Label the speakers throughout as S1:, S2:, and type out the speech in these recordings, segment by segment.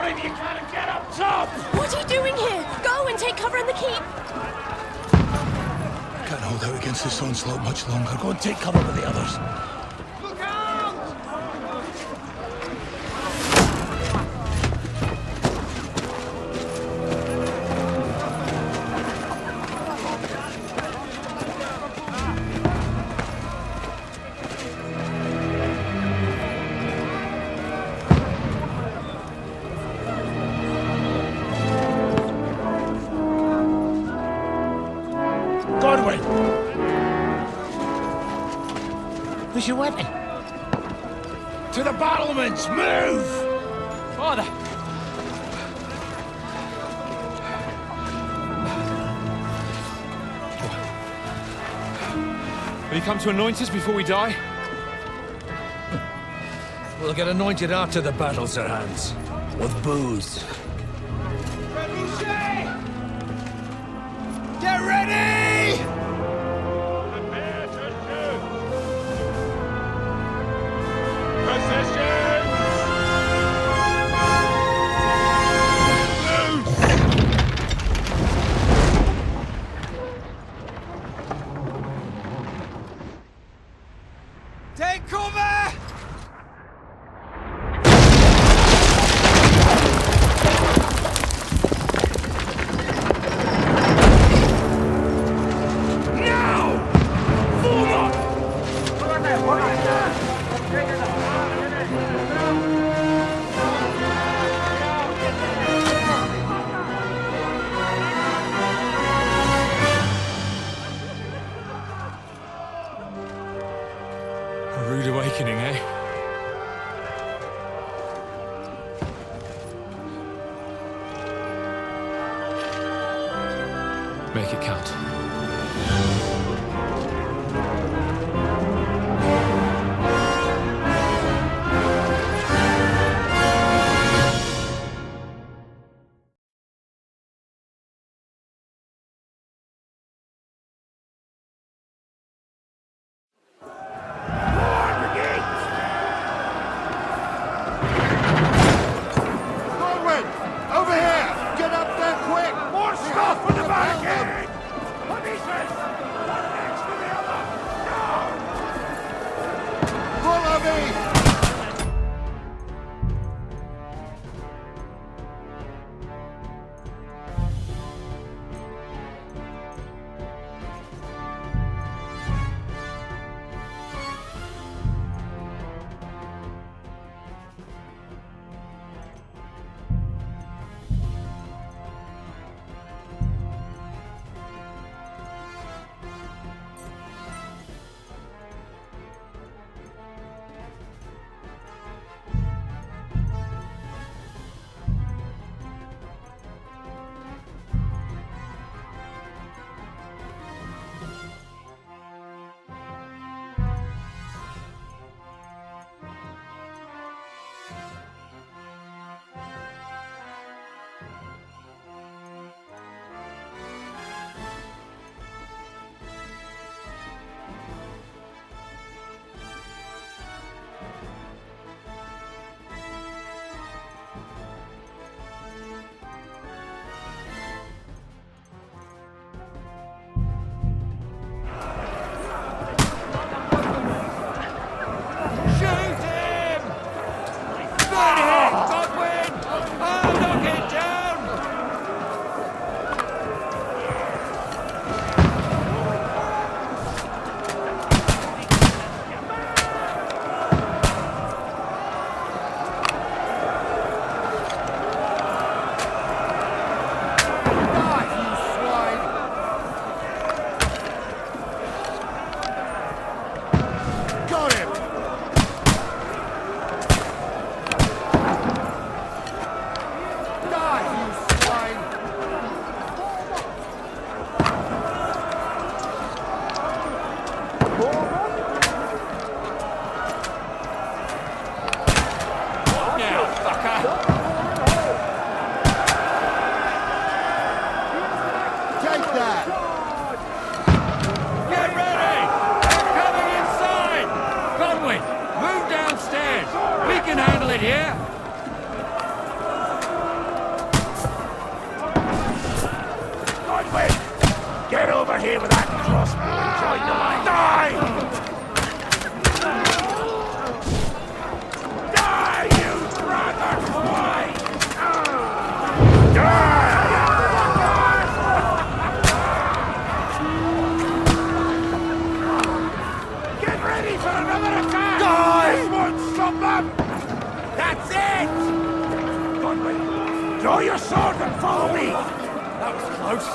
S1: One of you gotta get up top!
S2: What are you doing here? Go and take cover in the keep!
S3: Can't hold out against this onslaught much longer. Go and take cover with the others.
S1: Look out!
S3: Godwin! Where's your weapon? To the battlements! Move!
S1: Father! Will you come to anoint us before we die?
S3: We'll get anointed after the battles are hands. With booze.
S1: Get ready!
S4: Prepare to shoot! Positions!
S1: Take cover! A rude awakening, eh? Make it count.
S4: Godwin! Over here! Get up there quick! More stuff for the barricade! over here with that crossbow and join the line. Die! Die, you brother swine! Die! Get ready for another attack! Die! This won't stop them! That's it! Conway, draw your sword and follow me! That was close.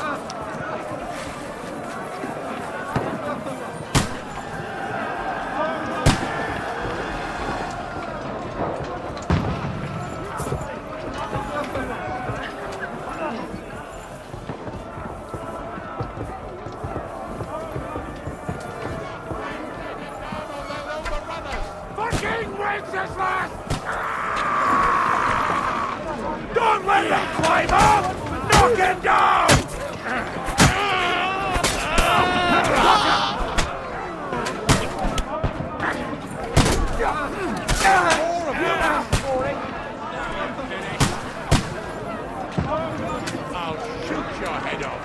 S4: Fucking Wenceslas! Don't let him climb up! Knock him down! I'll shoot your head off.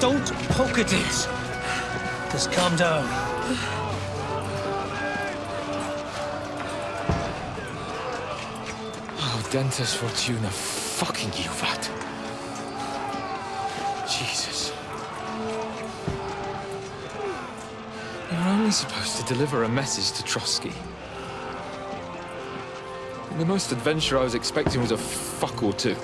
S3: Don't poke at it. Just calm down.
S1: Oh, Dentes Fortuna, fucking you, Vat. Jesus. You're only supposed to deliver a message to Trotsky. And the most adventure I was expecting was a fuck or two.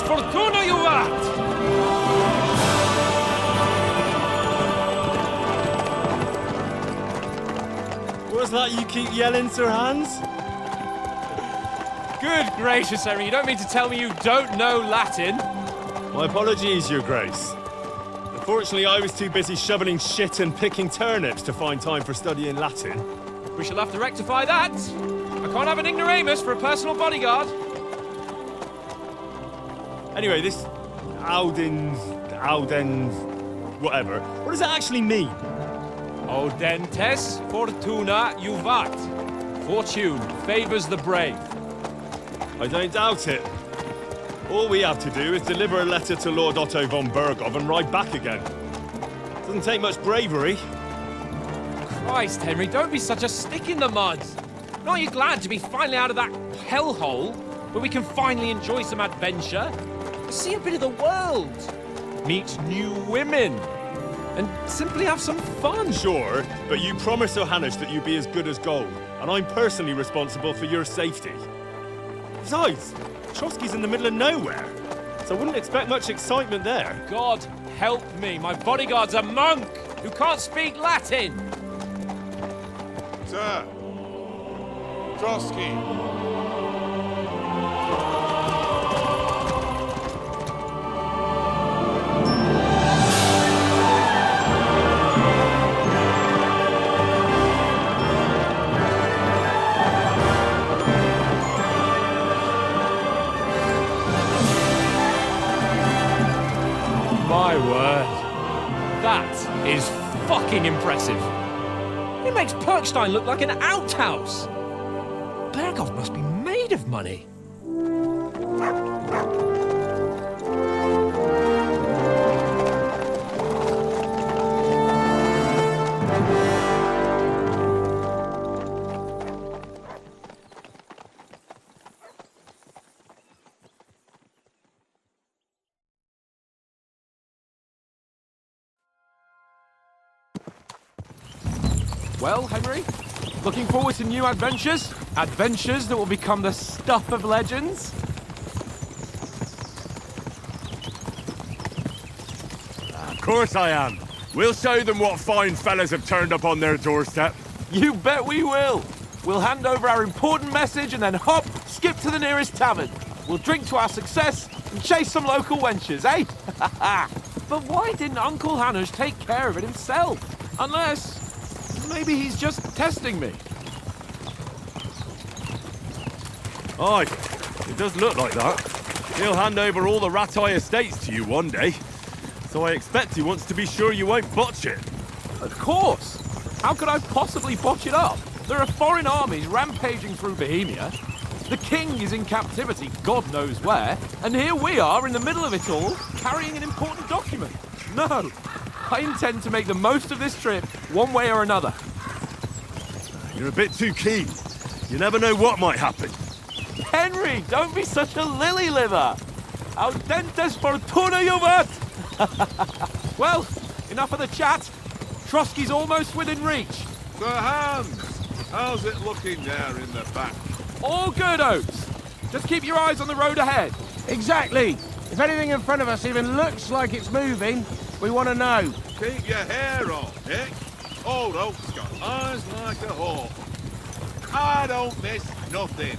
S3: Fortuna, you vat!
S5: What's that you keep yelling, Sir Hans?
S1: Good gracious, Henry, you don't mean to tell me you don't know Latin?
S5: My apologies, Your Grace. Unfortunately, I was too busy shoveling shit and picking turnips to find time for studying Latin.
S1: We shall have to rectify that. I can't have an ignoramus for a personal bodyguard.
S5: Anyway, this Audens, whatever. What does that actually mean?
S1: Audentes Fortuna Juvat. Fortune favors the brave.
S5: I don't doubt it. All we have to do is deliver a letter to Lord Otto von Berghoff and ride back again. Doesn't take much bravery.
S1: Christ, Henry, don't be such a stick in the mud. Aren't you glad to be finally out of that hellhole where we can finally enjoy some adventure? See a bit of the world. Meet new women. and simply have some fun.
S5: Sure, but you promised Johannes that you'd be as good as gold, and I'm personally responsible for your safety. Besides, Trotsky's in the middle of nowhere, so I wouldn't expect much excitement there.
S1: God help me, my bodyguard's a monk who can't speak Latin.
S4: Sir! Trotsky!
S1: My word. That is fucking impressive. It makes Perkstein look like an outhouse. Berghoff must be made of money. Well, Henry, looking forward to new adventures? Adventures that will become the stuff of legends?
S6: Of course I am. We'll show them what fine fellas have turned up on their doorstep.
S1: You bet we will. We'll hand over our important message and then hop, skip to the nearest tavern. We'll drink to our success and chase some local wenches, eh? But why didn't Uncle Hanush take care of it himself? Unless... maybe he's just testing me.
S6: Aye, it does look like that. He'll hand over all the Ratai estates to you one day. So I expect he wants to be sure you won't botch it.
S1: Of course. How could I possibly botch it up? There are foreign armies rampaging through Bohemia. The king is in captivity, God knows where. And here we are in the middle of it all, carrying an important document. No. I intend to make the most of this trip, one way or another.
S6: You're a bit too keen. You never know what might happen.
S1: Henry, don't be such a lily-liver! Audentes fortuna juvat! Well, enough of the chat. Trotsky's almost within reach.
S4: Sir Hans! How's it looking there in the back?
S1: All good, Oates. Just keep your eyes on the road ahead.
S3: Exactly. If anything in front of us even looks like it's moving, we want to know.
S4: Keep your hair on, Dick. Old Oak's got eyes like a hawk. I don't miss nothing.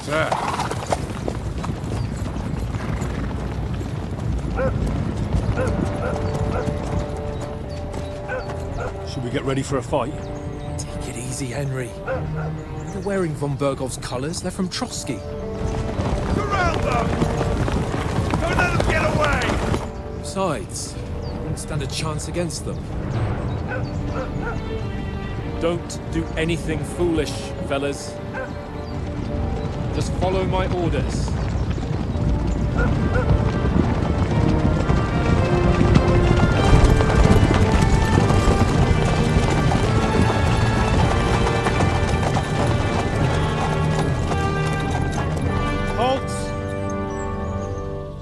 S3: Sir.
S5: Should we get ready for a fight?
S1: Take it easy, Henry. They're wearing von Berghoff's colours. They're from Trotsky.
S4: Surround them! Don't let them get away!
S1: Besides, we wouldn't stand a chance against them. Don't do anything foolish, fellas. Just follow my orders.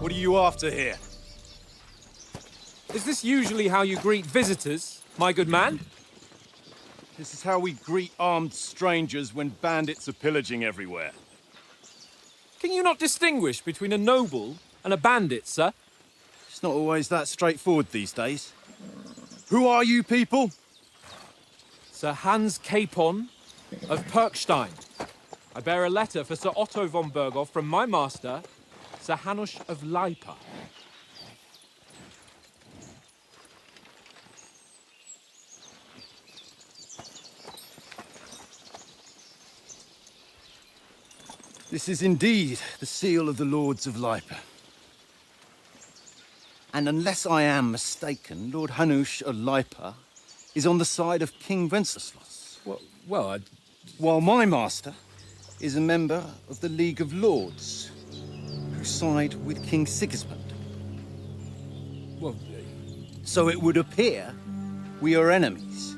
S6: What are you after here?
S1: Is this usually how you greet visitors, my good man?
S6: This is how we greet armed strangers when bandits are pillaging everywhere.
S1: Can you not distinguish between a noble and a bandit, sir?
S6: It's not always that straightforward these days. Who are you people?
S1: Sir Hans Capon of Perkstein. I bear a letter for Sir Otto von Berghoff from my master, Sir Hanush of Lipa.
S6: This is indeed the seal of the Lords of Lipa. And unless I am mistaken, Lord Hanush of Lipa is on the side of King Wenceslas.
S1: Well,
S6: While my master is a member of the League of Lords, who side with King Sigismund.
S1: well,
S6: So it would appear we are enemies.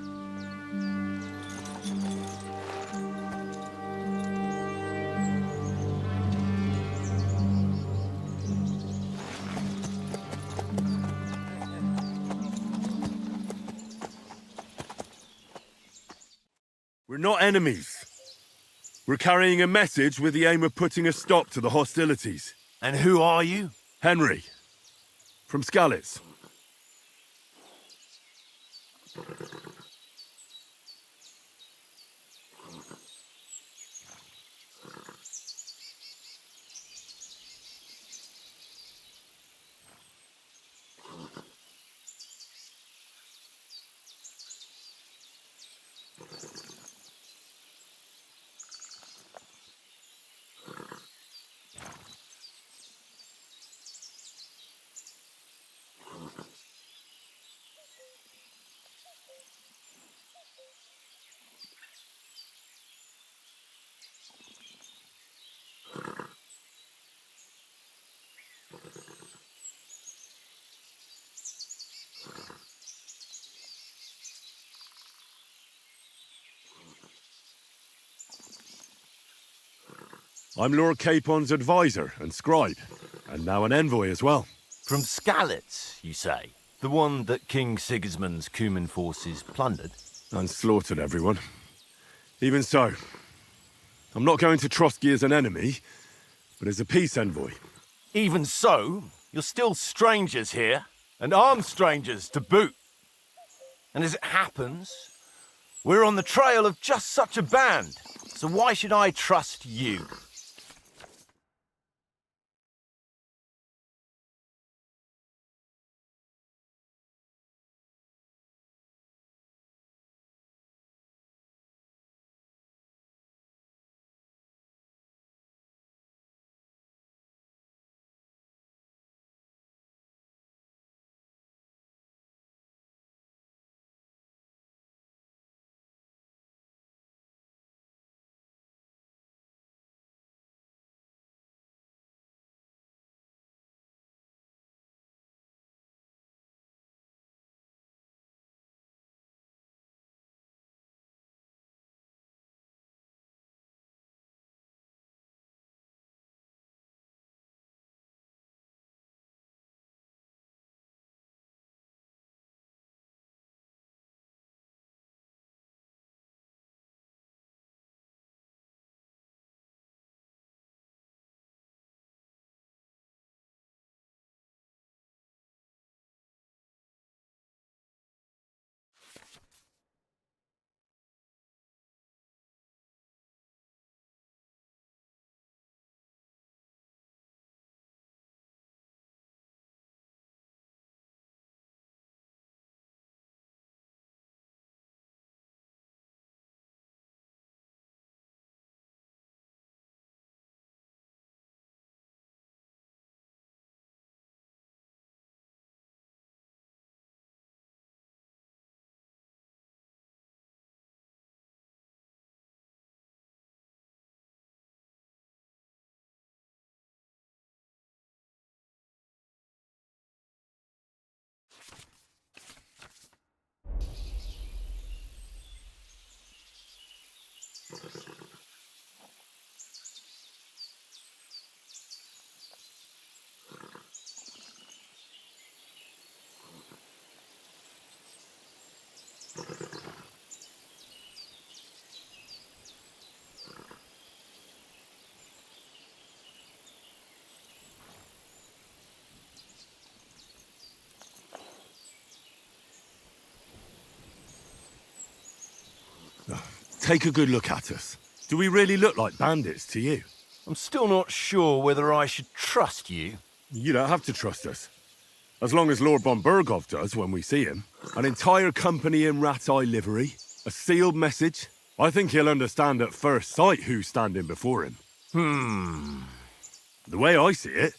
S6: We're not enemies. We're carrying a message with the aim of putting a stop to the hostilities.
S7: And who are you?
S6: Henry, from Skalitz. I'm Lord Capon's advisor and scribe, and now an envoy as well.
S7: From Skalitz, you say? The one that King Sigismund's Cuman forces plundered?
S6: And slaughtered everyone. Even so, I'm not going to Trotsky as an enemy, but as a peace envoy.
S7: Even so, you're still strangers here, and armed strangers to boot. And as it happens, we're on the trail of just such a band, so why should I trust you?
S6: Take a good look at us. Do we really look like bandits to you?
S7: I'm still not sure whether I should trust you.
S6: You don't have to trust us. As long as Lord von Burgov does when we see him. An entire company in rat-eye livery. A sealed message. I think he'll understand at first sight who's standing before him. The way I see it,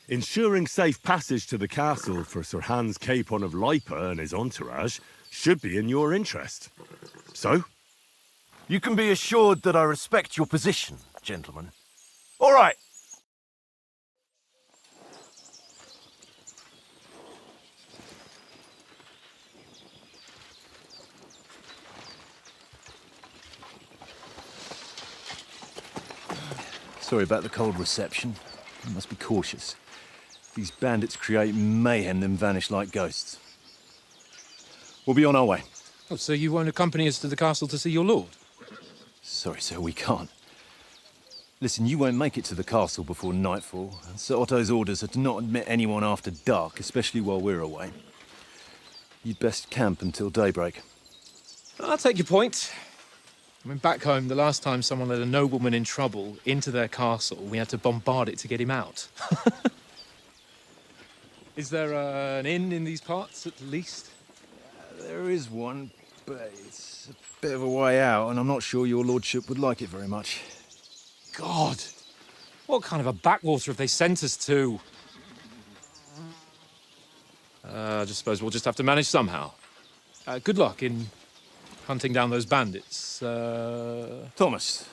S6: ensuring safe passage to the castle for Sir Hans Capon of Lipa and his entourage should be in your interest. So?
S7: You can be assured that I respect your position, gentlemen. All right.
S8: Sorry about the cold reception. You must be cautious. These bandits create mayhem, then vanish like ghosts. We'll be on our way.
S9: Oh, so you won't accompany us to the castle to see your lord?
S8: Sorry, sir, we can't. Listen, you won't make it to the castle before nightfall. Sir Otto's orders are to not admit anyone after dark, especially while we're away. You'd best camp until daybreak.
S9: I'll take your point. I mean, back home, the last time someone let a nobleman in trouble into their castle, we had to bombard it to get him out. Is there an inn in these parts, at least?
S8: There is one, but it's a bit of a way out, and I'm not sure your lordship would like it very much.
S9: God! What kind of a backwater have they sent us to? I just suppose we'll just have to manage somehow. Good luck in hunting down those bandits.
S8: Thomas,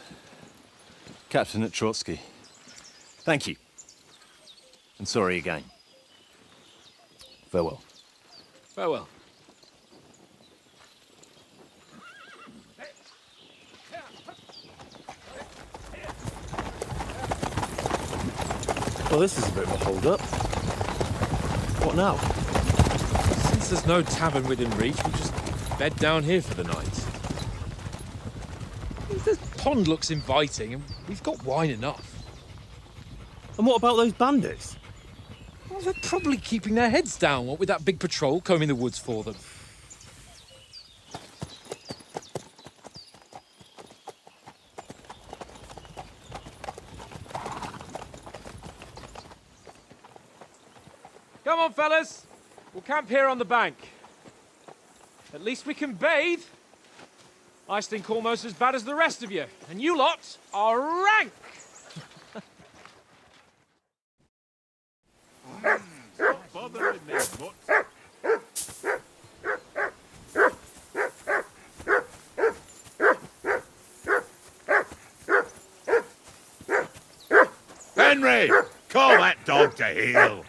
S8: captain at Trotsky. Thank you. And sorry again. Farewell.
S9: Farewell.
S8: Well, this is a bit of a hold-up. What now?
S9: Since there's no tavern within reach, we'll just bed down here for the night. The pond looks inviting, and we've got wine enough.
S5: And what about those bandits?
S9: Well, they're probably keeping their heads down, what with that big patrol combing the woods for them. Come on, fellas. We'll camp here on the bank. At least we can bathe. I stink almost as bad as the rest of you, and you lot are rank.
S6: Stop bothering me, mutt.
S4: Henry, call that dog to heel.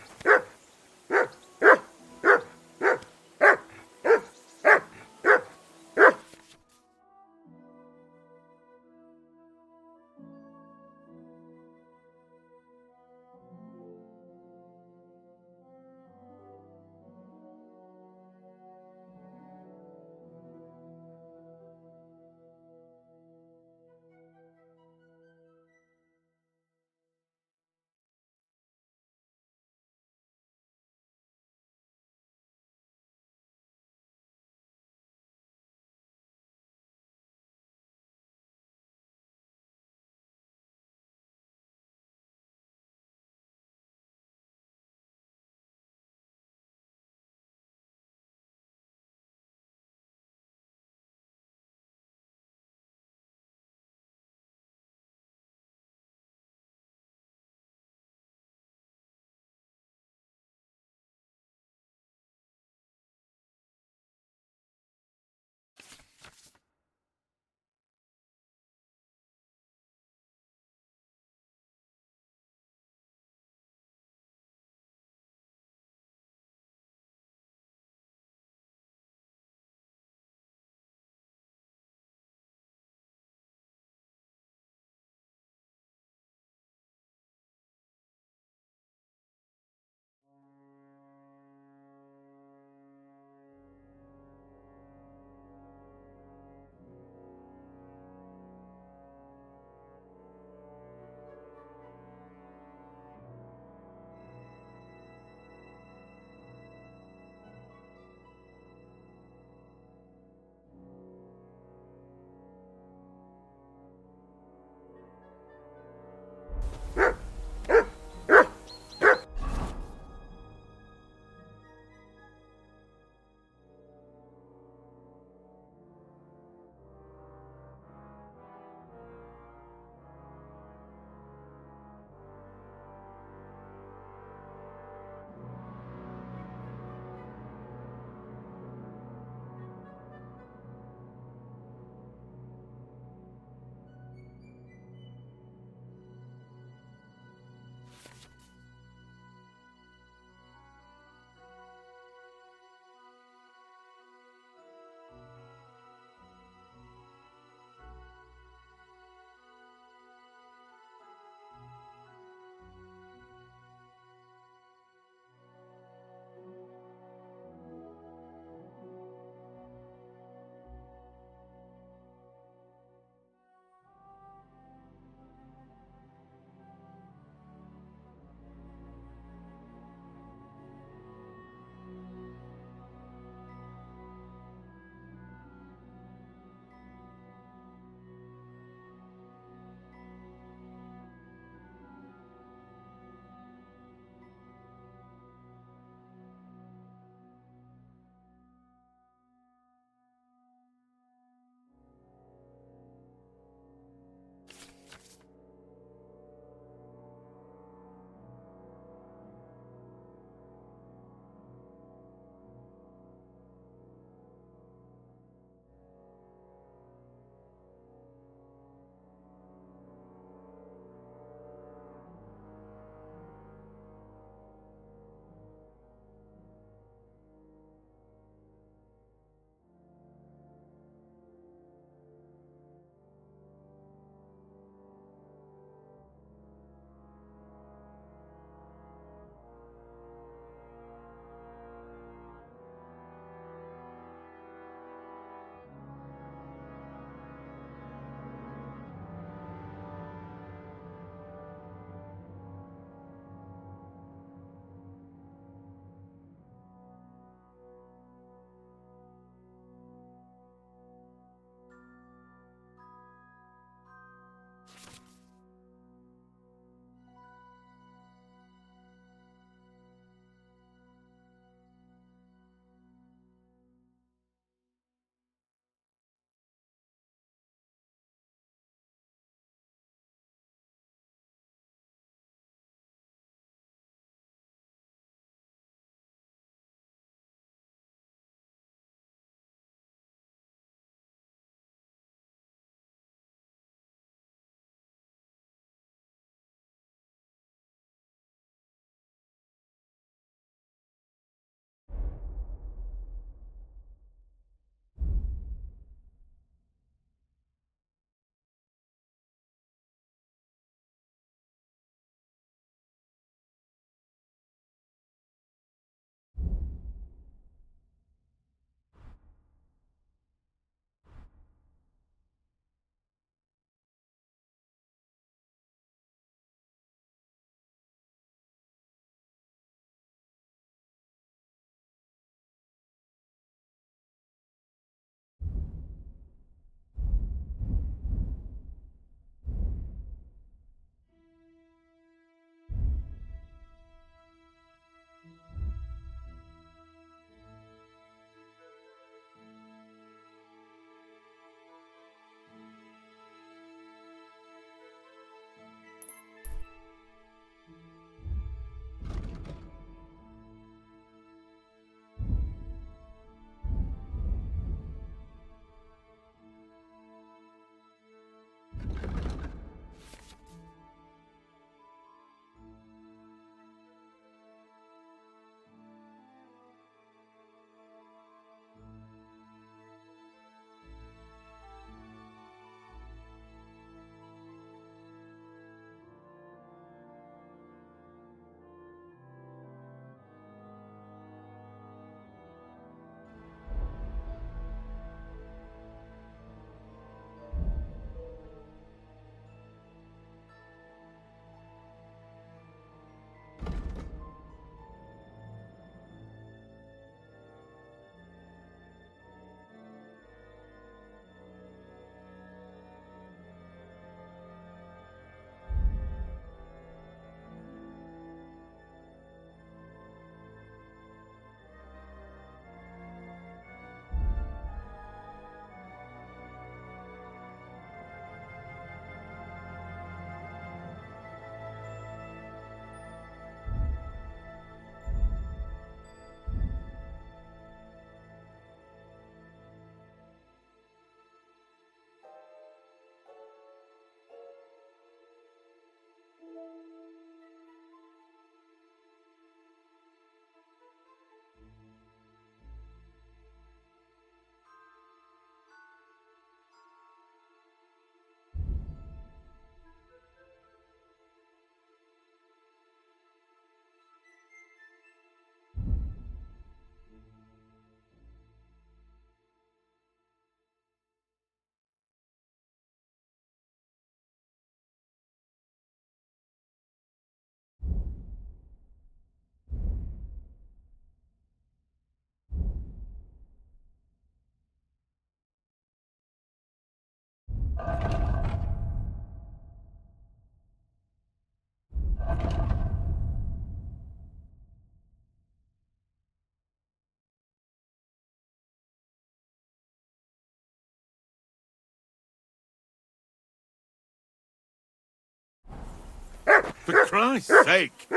S4: For Christ's sake!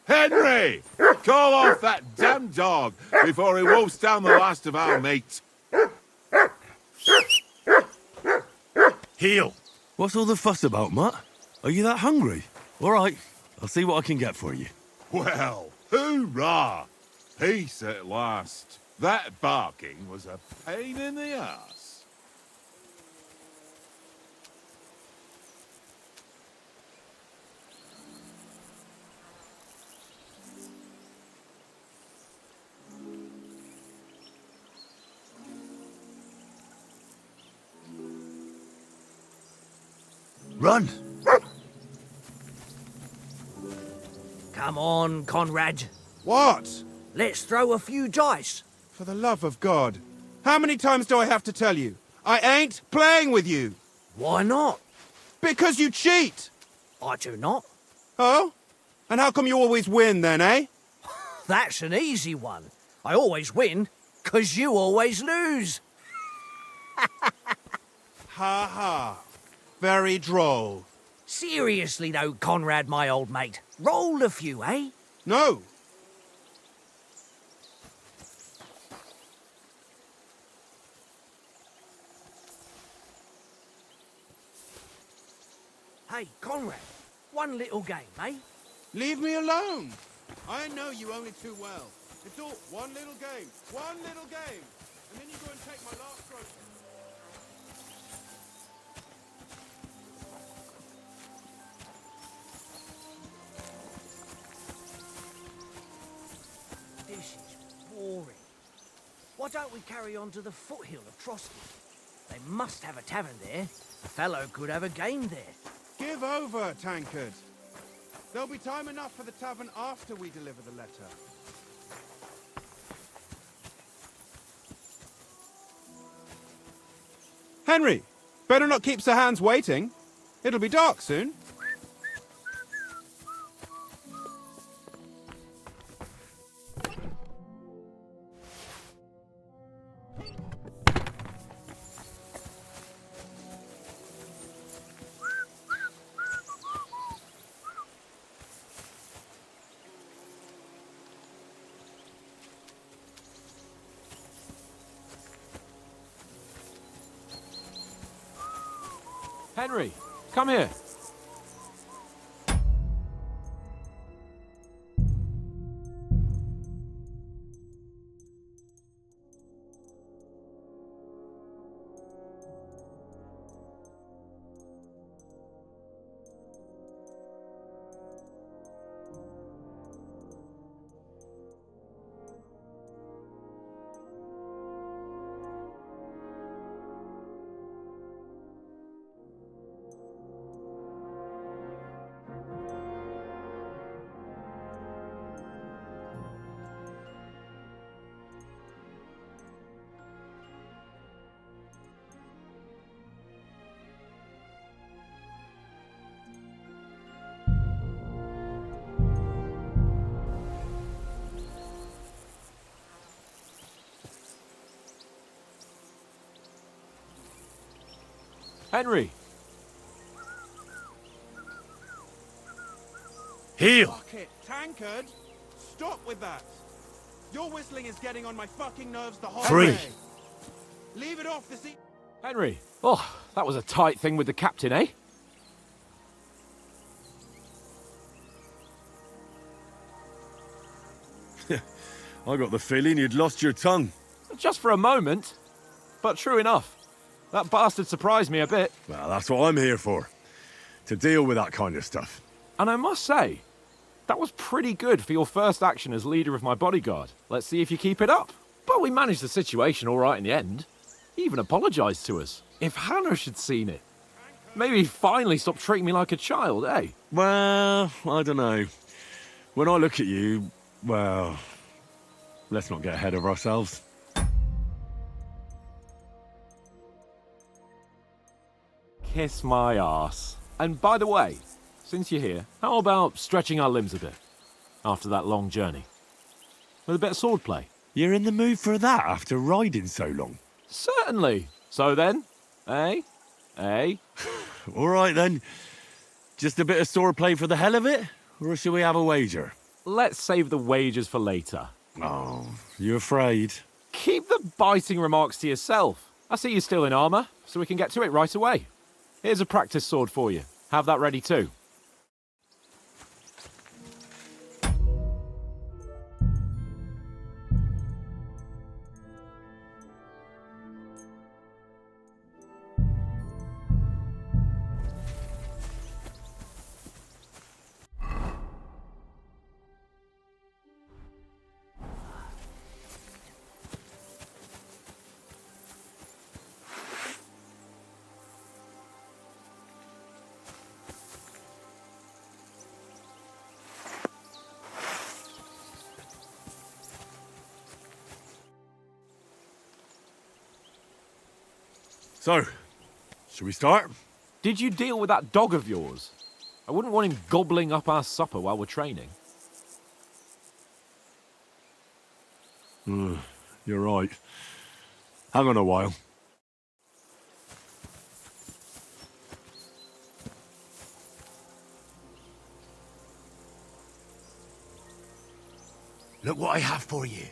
S4: Henry! Call off that damn dog before he wolfs down the last of our mates.
S6: Heel! What's all the fuss about, Mutt? Are you that hungry? All right, I'll see what I can get for you.
S4: Well, hoorah! Peace at last. That barking was a pain in the ass.
S6: Run!
S10: Come on, Conrad.
S3: What?
S10: Let's throw a few dice.
S3: For the love of God. How many times do I have to tell you? I ain't playing with you.
S10: Why not?
S3: Because you cheat.
S10: I do not.
S3: Oh? And how come you always win then, eh?
S10: That's an easy one. I always win, 'cause you always lose.
S3: Ha ha. Very droll.
S10: Seriously though, Conrad, my old mate. Roll a few, eh?
S3: No.
S10: Hey, Conrad, one little game, eh?
S3: Leave me alone. I know you only too well. It's all one little game. One little game. And then you go and take my last grocery.
S10: This is boring. Why don't we carry on to the foothill of Trotsky? They must have a tavern there. A fellow could have a game there.
S3: Give over, Tankard. There'll be time enough for the tavern after we deliver the letter. Henry, better not keep Sir Hans waiting. It'll be dark soon.
S1: Henry, come here. Henry.
S6: Heel!
S3: Fuck it, Tankard! Stop with that! Your whistling is getting on my fucking nerves the whole
S6: Free.
S3: day. Leave it off this
S1: Henry. Oh, that was a tight thing with the captain, eh?
S6: I got the feeling you'd lost your tongue.
S1: Just for a moment. But true enough. That bastard surprised me a bit.
S6: Well, that's what I'm here for. To deal with that kind of stuff.
S1: And I must say, that was pretty good for your first action as leader of my bodyguard. Let's see if you keep it up. But we managed the situation all right in the end. He even apologised to us. If Hannah had seen it, maybe he'd finally stop treating me like a child, eh?
S6: Well, I don't know. When I look at you, well, let's not get ahead of ourselves.
S1: Kiss my arse. And by the way, since you're here, how about stretching our limbs a bit after that long journey? With a bit of swordplay?
S6: You're in the mood for that after riding so long?
S1: Certainly. So then, eh? Eh?
S6: All right then. Just a bit of swordplay for the hell of it? Or should we have a wager?
S1: Let's save the wagers for later.
S6: Oh, you afraid?
S1: Keep the biting remarks to yourself. I see you're still in armor, so we can get to it right away. Here's a practice sword for you. Have that ready too.
S6: So, should we start?
S1: Did you deal with that dog of yours? I wouldn't want him gobbling up our supper while we're training.
S6: You're right. Hang on a while.
S4: Look what I have for you.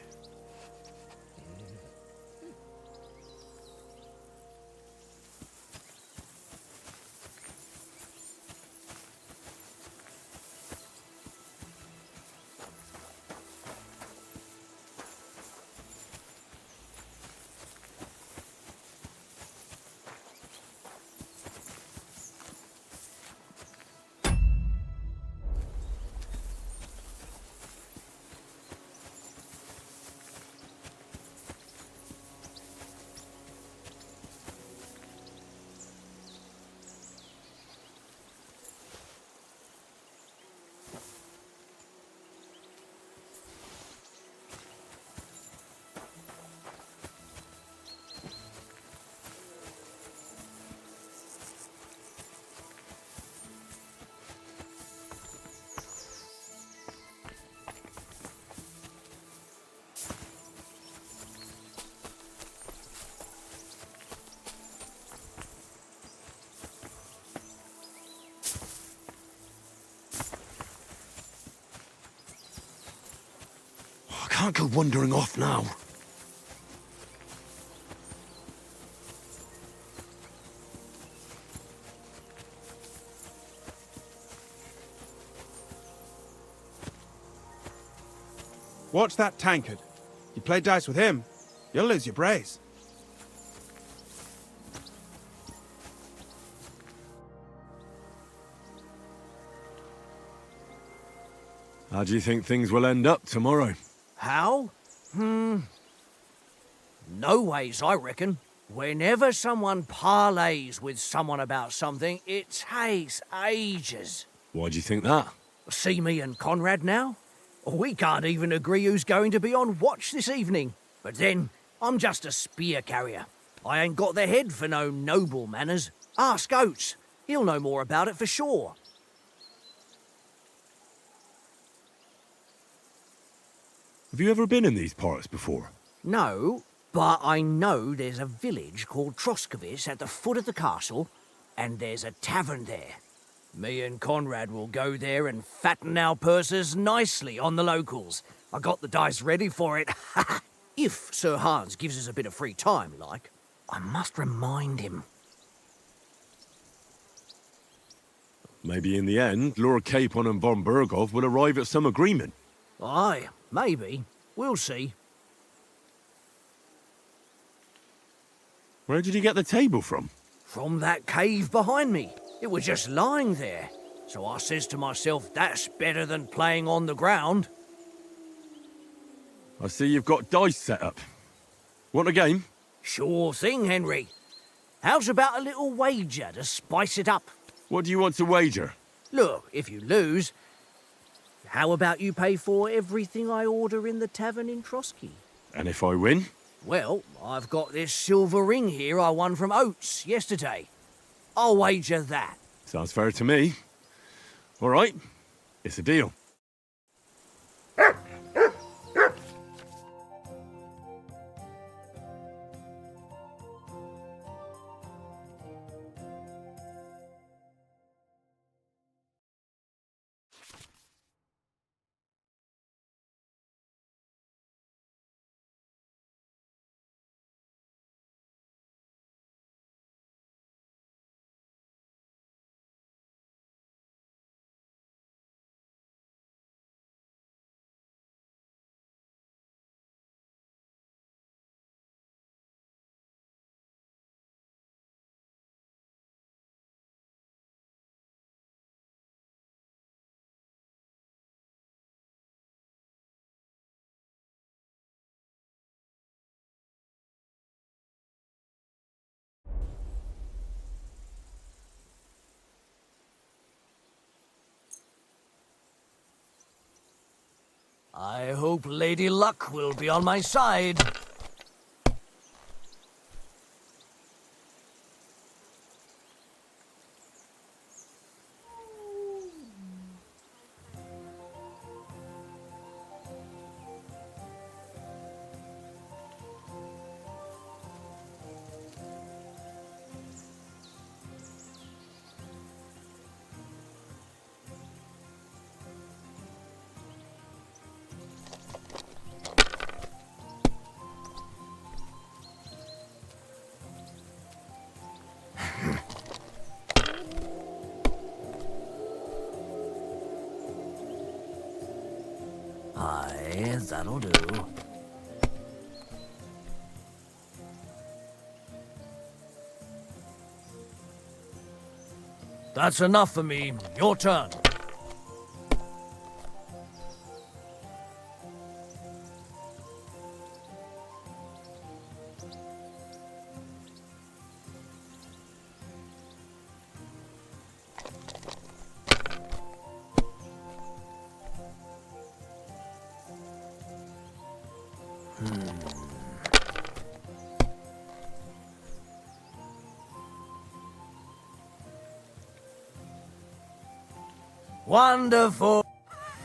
S6: I can't go wandering off now.
S3: Watch that tankard. You play dice with him, you'll lose your brace.
S6: How do you think things will end up tomorrow?
S10: How? No ways, I reckon. Whenever someone parleys with someone about something, it takes ages.
S6: Why do you think that?
S10: See me and Conrad now? We can't even agree who's going to be on watch this evening. But then, I'm just a spear carrier. I ain't got the head for no noble manners. Ask Oates. He'll know more about it for sure.
S6: Have you ever been in these parts before?
S10: No, but I know there's a village called Troskovitz at the foot of the castle, and there's a tavern there. Me and Conrad will go there and fatten our purses nicely on the locals. I got the dice ready for it. If Sir Hans gives us a bit of free time, like. I must remind him.
S6: Maybe in the end, Lord Capon and von Berghoff will arrive at some agreement.
S10: Aye, maybe. We'll see.
S6: Where did you get the table from?
S10: From that cave behind me. It was just lying there. So I says to myself, that's better than playing on the ground.
S6: I see you've got dice set up. Want a game?
S10: Sure thing, Henry. How's about a little wager to spice it up?
S6: What do you want to wager?
S10: Look, if you lose, how about you pay for everything I order in the tavern in Trotsky?
S6: And if I win?
S10: Well, I've got this silver ring here I won from Oates yesterday. I'll wager that.
S6: Sounds fair to me. All right, it's a deal.
S10: I hope Lady Luck will be on my side. Aye, that'll do. That's enough for me. Your turn. Wonderful.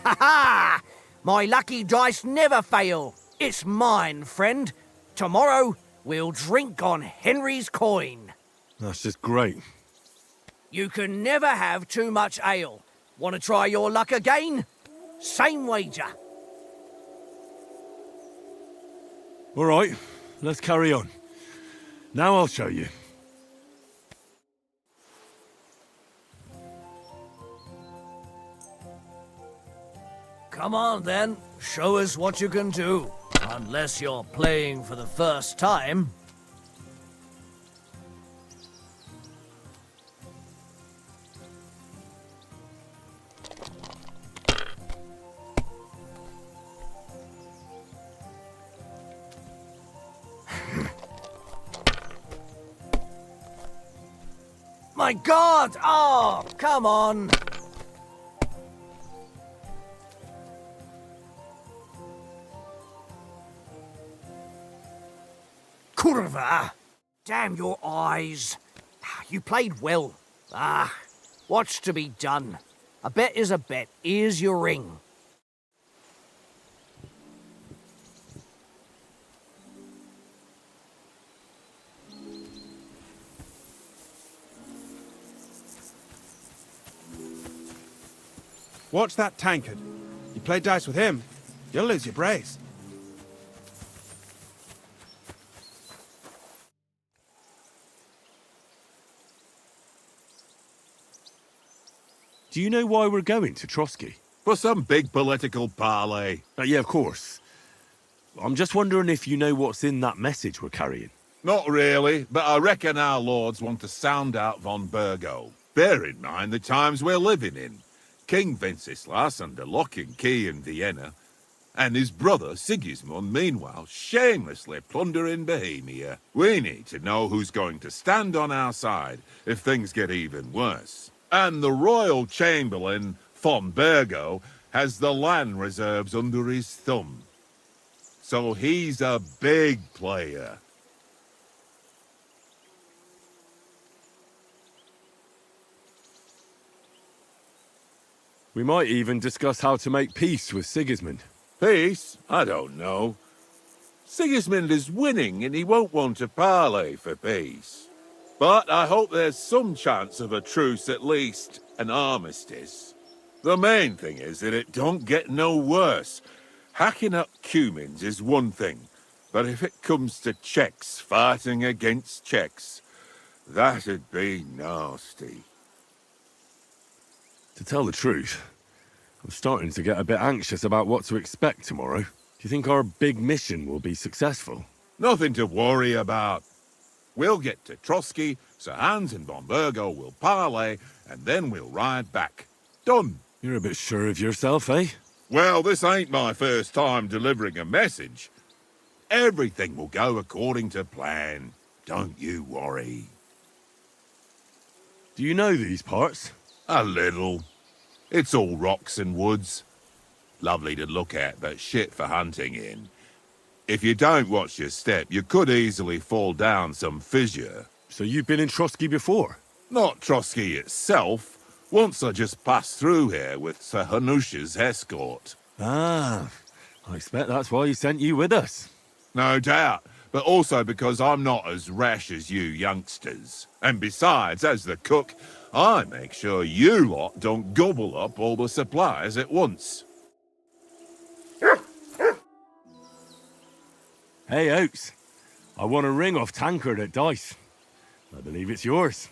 S10: Ha ha! My lucky dice never fail. It's mine, friend. Tomorrow, we'll drink on Henry's coin.
S6: That's just great.
S10: You can never have too much ale. Want to try your luck again? Same wager.
S6: All right, let's carry on. Now I'll show you.
S10: Come on, then. Show us what you can do. Unless you're playing for the first time. My God! Oh, come on! Curva! Damn your eyes. You played well. What's to be done? A bet is a bet. Here's your ring.
S3: Watch that tankard. You play dice with him, you'll lose your brace.
S6: Do you know why we're going to Trotsky?
S11: For some big political parley.
S6: Yeah, of course. I'm just wondering if you know what's in that message we're carrying.
S11: Not really, but I reckon our lords want to sound out von Burgo. Bear in mind the times we're living in. King Wenceslas under lock and key in Vienna, and his brother Sigismund meanwhile shamelessly plundering Bohemia. We need to know who's going to stand on our side if things get even worse. And the royal chamberlain, von Burgo, has the land reserves under his thumb. So he's a big player.
S6: We might even discuss how to make peace with Sigismund.
S11: Peace? I don't know. Sigismund is winning and he won't want to parley for peace. But I hope there's some chance of a truce, at least an armistice. The main thing is that it don't get no worse. Hacking up Cumins is one thing, but if it comes to Czechs fighting against Czechs, that'd be nasty.
S6: To tell the truth, I'm starting to get a bit anxious about what to expect tomorrow. Do you think our big mission will be successful?
S11: Nothing to worry about. We'll get to Trotsky, Sir Hans and von Burgo will parley, and then we'll ride back. Done.
S6: You're a bit sure of yourself, eh?
S11: Well, this ain't my first time delivering a message. Everything will go according to plan. Don't you worry.
S6: Do you know these parts?
S11: A little. It's all rocks and woods. Lovely to look at, but shit for hunting in. If you don't watch your step, you could easily fall down some fissure.
S6: So you've been in Trotsky before?
S11: Not Trotsky itself. Once I just passed through here with Sir Hanusha's escort.
S6: Ah, I expect that's why he sent you with us.
S11: No doubt, but also because I'm not as rash as you youngsters. And besides, as the cook, I make sure you lot don't gobble up all the supplies at once.
S6: Hey, Oates. I want a ring off Tankard at Dice. I believe it's yours.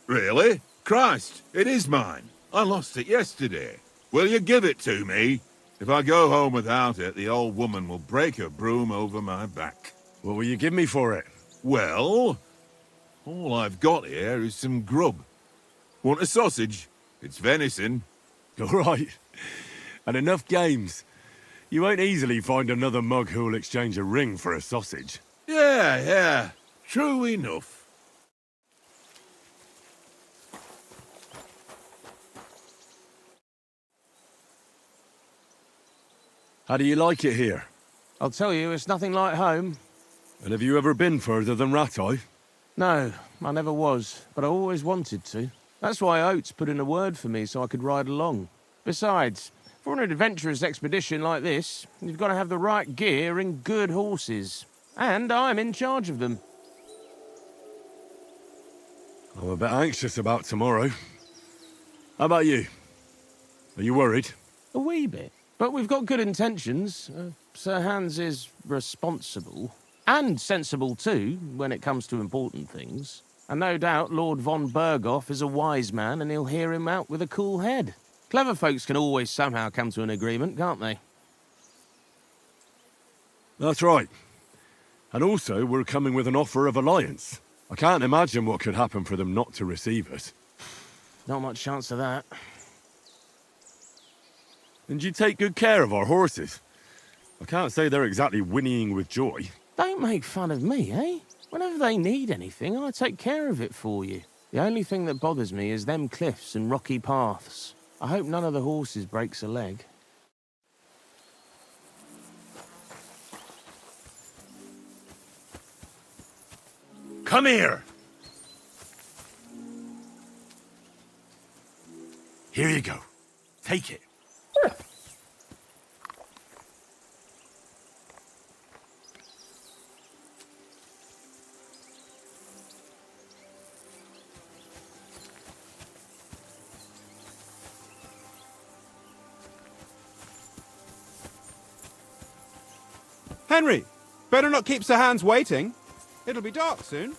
S11: Really? Christ, it is mine. I lost it yesterday. Will you give it to me? If I go home without it, the old woman will break her broom over my back.
S6: What will you give me for it?
S11: Well, all I've got here is some grub. Want a sausage? It's venison.
S6: All right. And enough games. You won't easily find another mug who'll exchange a ring for a sausage.
S11: Yeah. True enough.
S6: How do you like it here?
S9: I'll tell you, it's nothing like home.
S6: And have you ever been further than Rattay?
S9: No, I never was, but I always wanted to. That's why Oates put in a word for me so I could ride along. Besides, for an adventurous expedition like this, you've got to have the right gear and good horses. And I'm in charge of them.
S6: I'm a bit anxious about tomorrow. How about you? Are you worried?
S9: A wee bit. But we've got good intentions. Sir Hans is responsible. And sensible too, when it comes to important things. And no doubt Lord von Berghoff is a wise man and he'll hear him out with a cool head. Clever folks can always somehow come to an agreement, can't they?
S6: That's right. And also, we're coming with an offer of alliance. I can't imagine what could happen for them not to receive us.
S9: Not much chance of that.
S6: And you take good care of our horses. I can't say they're exactly whinnying with joy.
S9: Don't make fun of me, eh? Whenever they need anything, I take care of it for you. The only thing that bothers me is them cliffs and rocky paths. I hope none of the horses breaks a leg.
S6: Come here! Here you go. Take it.
S3: Henry, better not keep Sir Hans waiting. It'll be dark soon.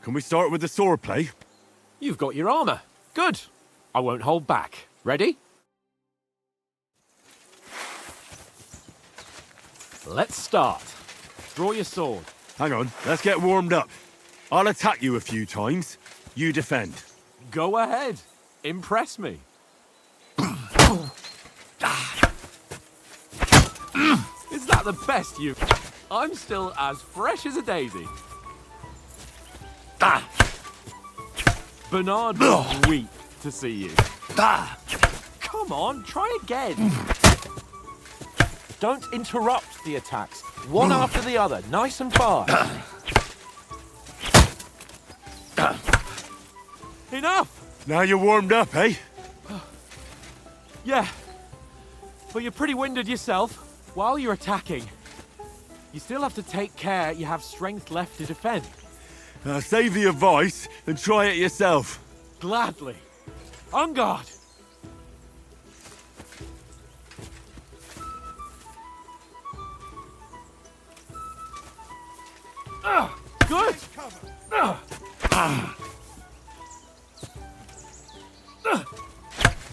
S6: Can we start with the sword play?
S1: You've got your armor. Good. I won't hold back. Ready? Let's start. Draw your sword.
S6: Hang on, let's get warmed up. I'll attack you a few times. You defend.
S1: Go ahead. Impress me. Is that the best you... I'm still as fresh as a daisy. Bernard will weep to see you. Come on, try again. Don't interrupt the attacks. One after the other, nice and fast. Enough!
S6: Now you're warmed up, eh?
S1: Yeah, but you're pretty winded yourself. While you're attacking, you still have to take care you have strength left to defend.
S6: Save the advice and try it yourself.
S1: Gladly. On guard! Good!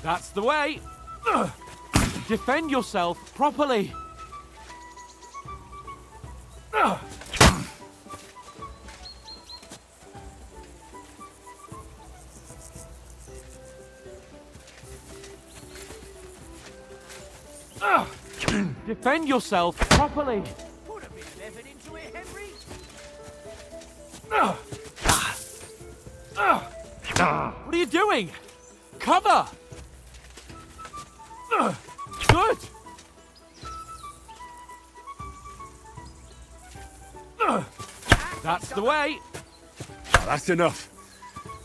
S1: That's the way! Defend yourself properly! Defend yourself properly!
S10: Put a bit of effort into it, Henry.
S1: What are you doing? cover! Good! That's the way!
S6: That's enough.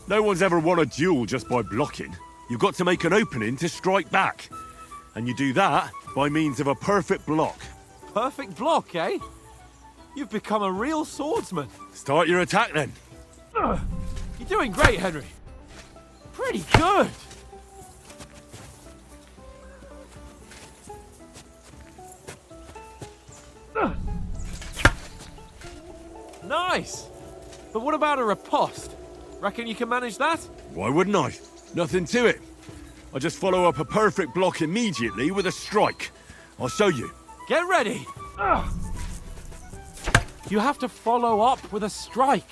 S6: No one's ever won a duel just by blocking. You've got to make an opening to strike back. And you do that by means of a perfect block.
S1: Perfect block, eh? You've become a real swordsman.
S6: Start your attack then.
S1: You're doing great, Henry. Pretty good. Nice. But what about a riposte? Reckon you can manage that?
S6: Why wouldn't I? Nothing to it. I just follow up a perfect block immediately with a strike. I'll show you.
S1: Get ready. You have to follow up with a strike.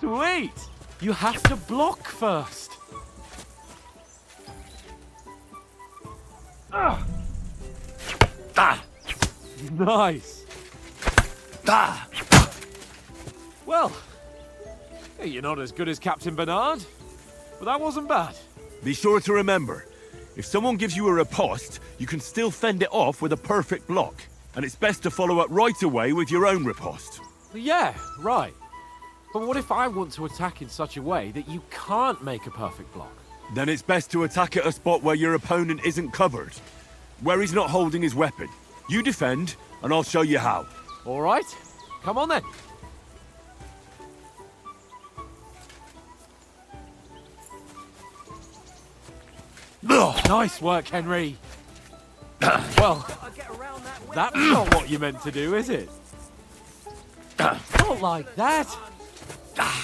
S1: Sweet. You have to block first. Nice. Well, you're not as good as Captain Bernard, but that wasn't bad.
S6: Be sure to remember, if someone gives you a riposte, you can still fend it off with a perfect block. And it's best to follow up right away with your own riposte.
S1: Yeah, right. But what if I want to attack in such a way that you can't make a perfect block?
S6: Then it's best to attack at a spot where your opponent isn't covered. Where he's not holding his weapon. You defend, and I'll show you how.
S1: All right. Come on then. Nice work, Henry. Well, that's not what you meant to do, is it? Not like that.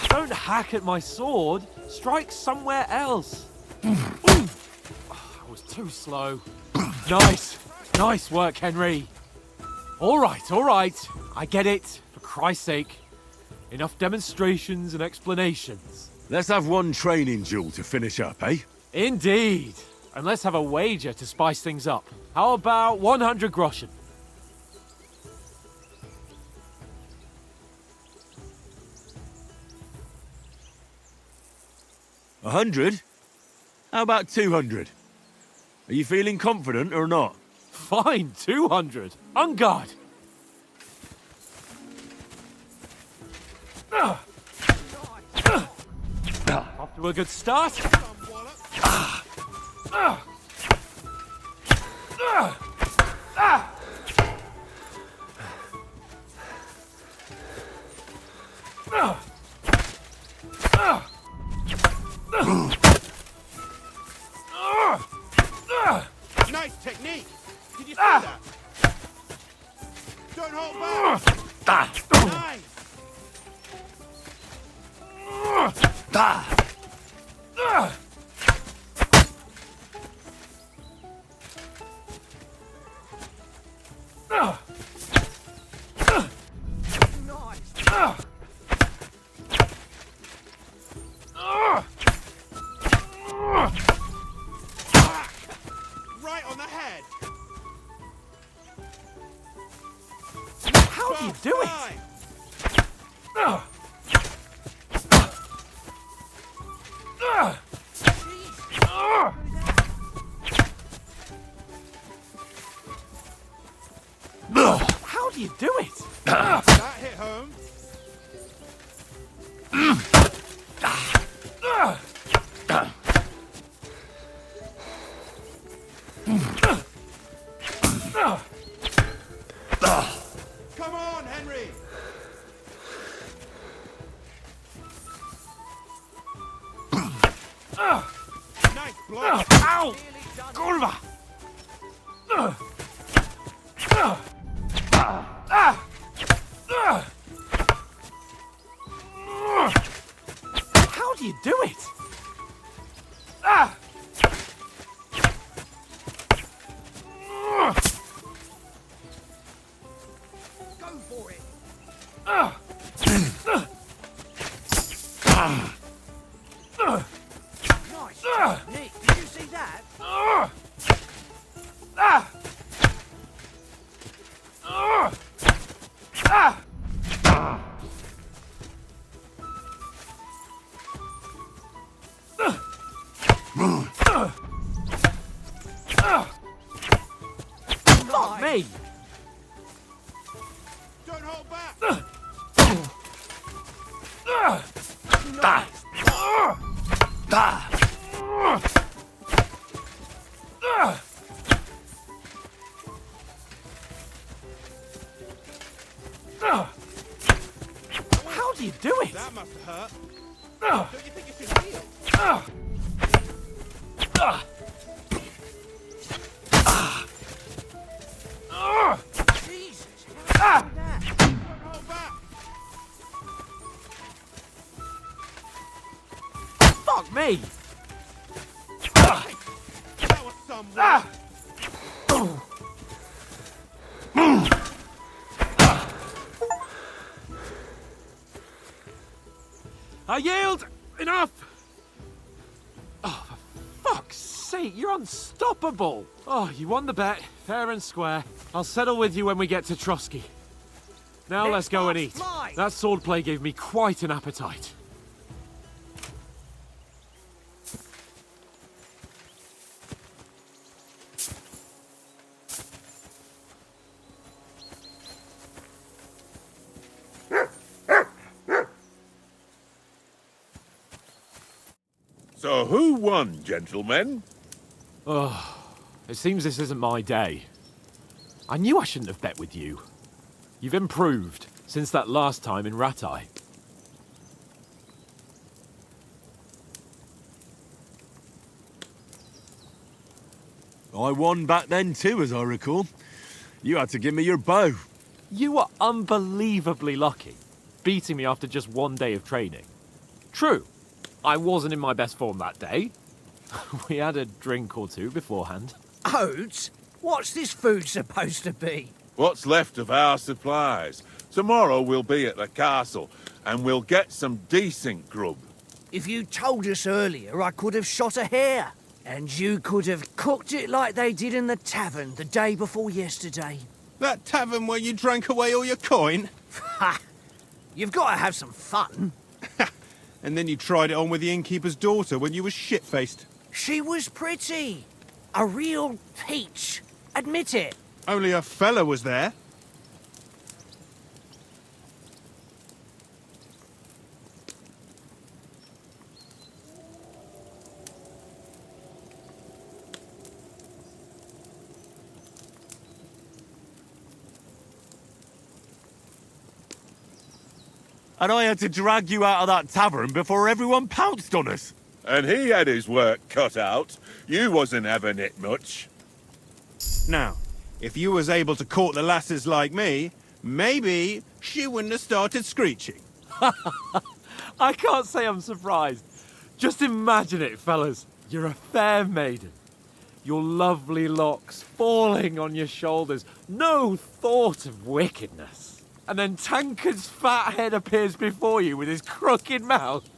S1: Don't hack at my sword. Strike somewhere else. I was too slow. Nice. Nice work, Henry. All right. I get it. For Christ's sake. Enough demonstrations and explanations.
S6: Let's have one training duel to finish up, eh?
S1: Indeed. And let's have a wager to spice things up. How about 100 groschen?
S6: $100? How about 200? Are you feeling confident or not?
S1: Fine, 200. On guard. Off to a good start.
S3: Nice technique. Did you see that? Don't hold back. Nice. Right on the head.
S1: How do you do it? How do you do it?
S3: That hit home. Come on, Henry. Nice block.
S1: Ow! Kurwa! How do you do it?
S10: Go for it. Nice. Nick, did you see that?
S1: Ah! me!
S3: Don't hold back!
S1: How do you do it?
S3: That must have hurt. Don't you think it should heal?
S10: Jesus, how did that?
S3: Don't hold back!
S1: Fuck me!
S3: That was some work.
S1: I yield! Enough! Oh, for fuck's sake, you're unstoppable! Oh, you won the bet, fair and square. I'll settle with you when we get to Trotsky. Now let's go and eat.
S10: Fly.
S1: That swordplay gave me quite an appetite.
S11: So who won, gentlemen?
S1: Oh, it seems this isn't my day. I knew I shouldn't have bet with you. You've improved since that last time in Ratai.
S6: I won back then too, as I recall. You had to give me your bow.
S1: You were unbelievably lucky, beating me after just one day of training. True, I wasn't in my best form that day. We had a drink or two beforehand.
S10: Oats? What's this food supposed to be?
S11: What's left of our supplies? Tomorrow we'll be at the castle, and we'll get some decent grub.
S10: If you told us earlier, I could have shot a hare. And you could have cooked it like they did in the tavern the day before yesterday.
S3: That tavern where you drank away all your coin?
S10: Ha! You've got to have some fun.
S3: And then you tried it on with the innkeeper's daughter when you were shit-faced.
S10: She was pretty. A real peach. Admit it.
S3: Only a fella was there.
S6: And I had to drag you out of that tavern before everyone pounced on us.
S11: And he had his work cut out. You wasn't having it much.
S3: Now, if you was able to court the lasses like me, maybe she wouldn't have started screeching.
S1: I can't say I'm surprised. Just imagine it, fellas. You're a fair maiden. Your lovely locks falling on your shoulders. No thought of wickedness. And then Tankard's fat head appears before you with his crooked mouth.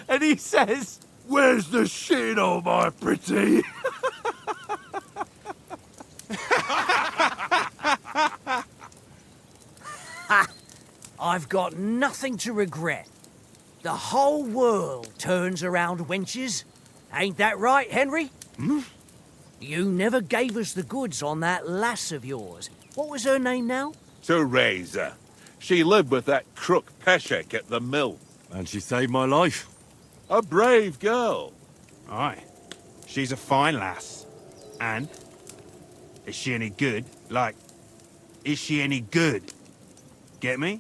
S1: And he says, "Where's the shit, oh my pretty?"
S10: I've got nothing to regret. The whole world turns around wenches. Ain't that right, Henry?
S6: Hmm?
S10: You never gave us the goods on that lass of yours. What was her name now?
S11: Teresa. She lived with that crook Peshek at the mill.
S6: And she saved my life.
S11: A brave girl.
S3: Aye. She's a fine lass. And? Is she any good? Like, is she any good? Get me?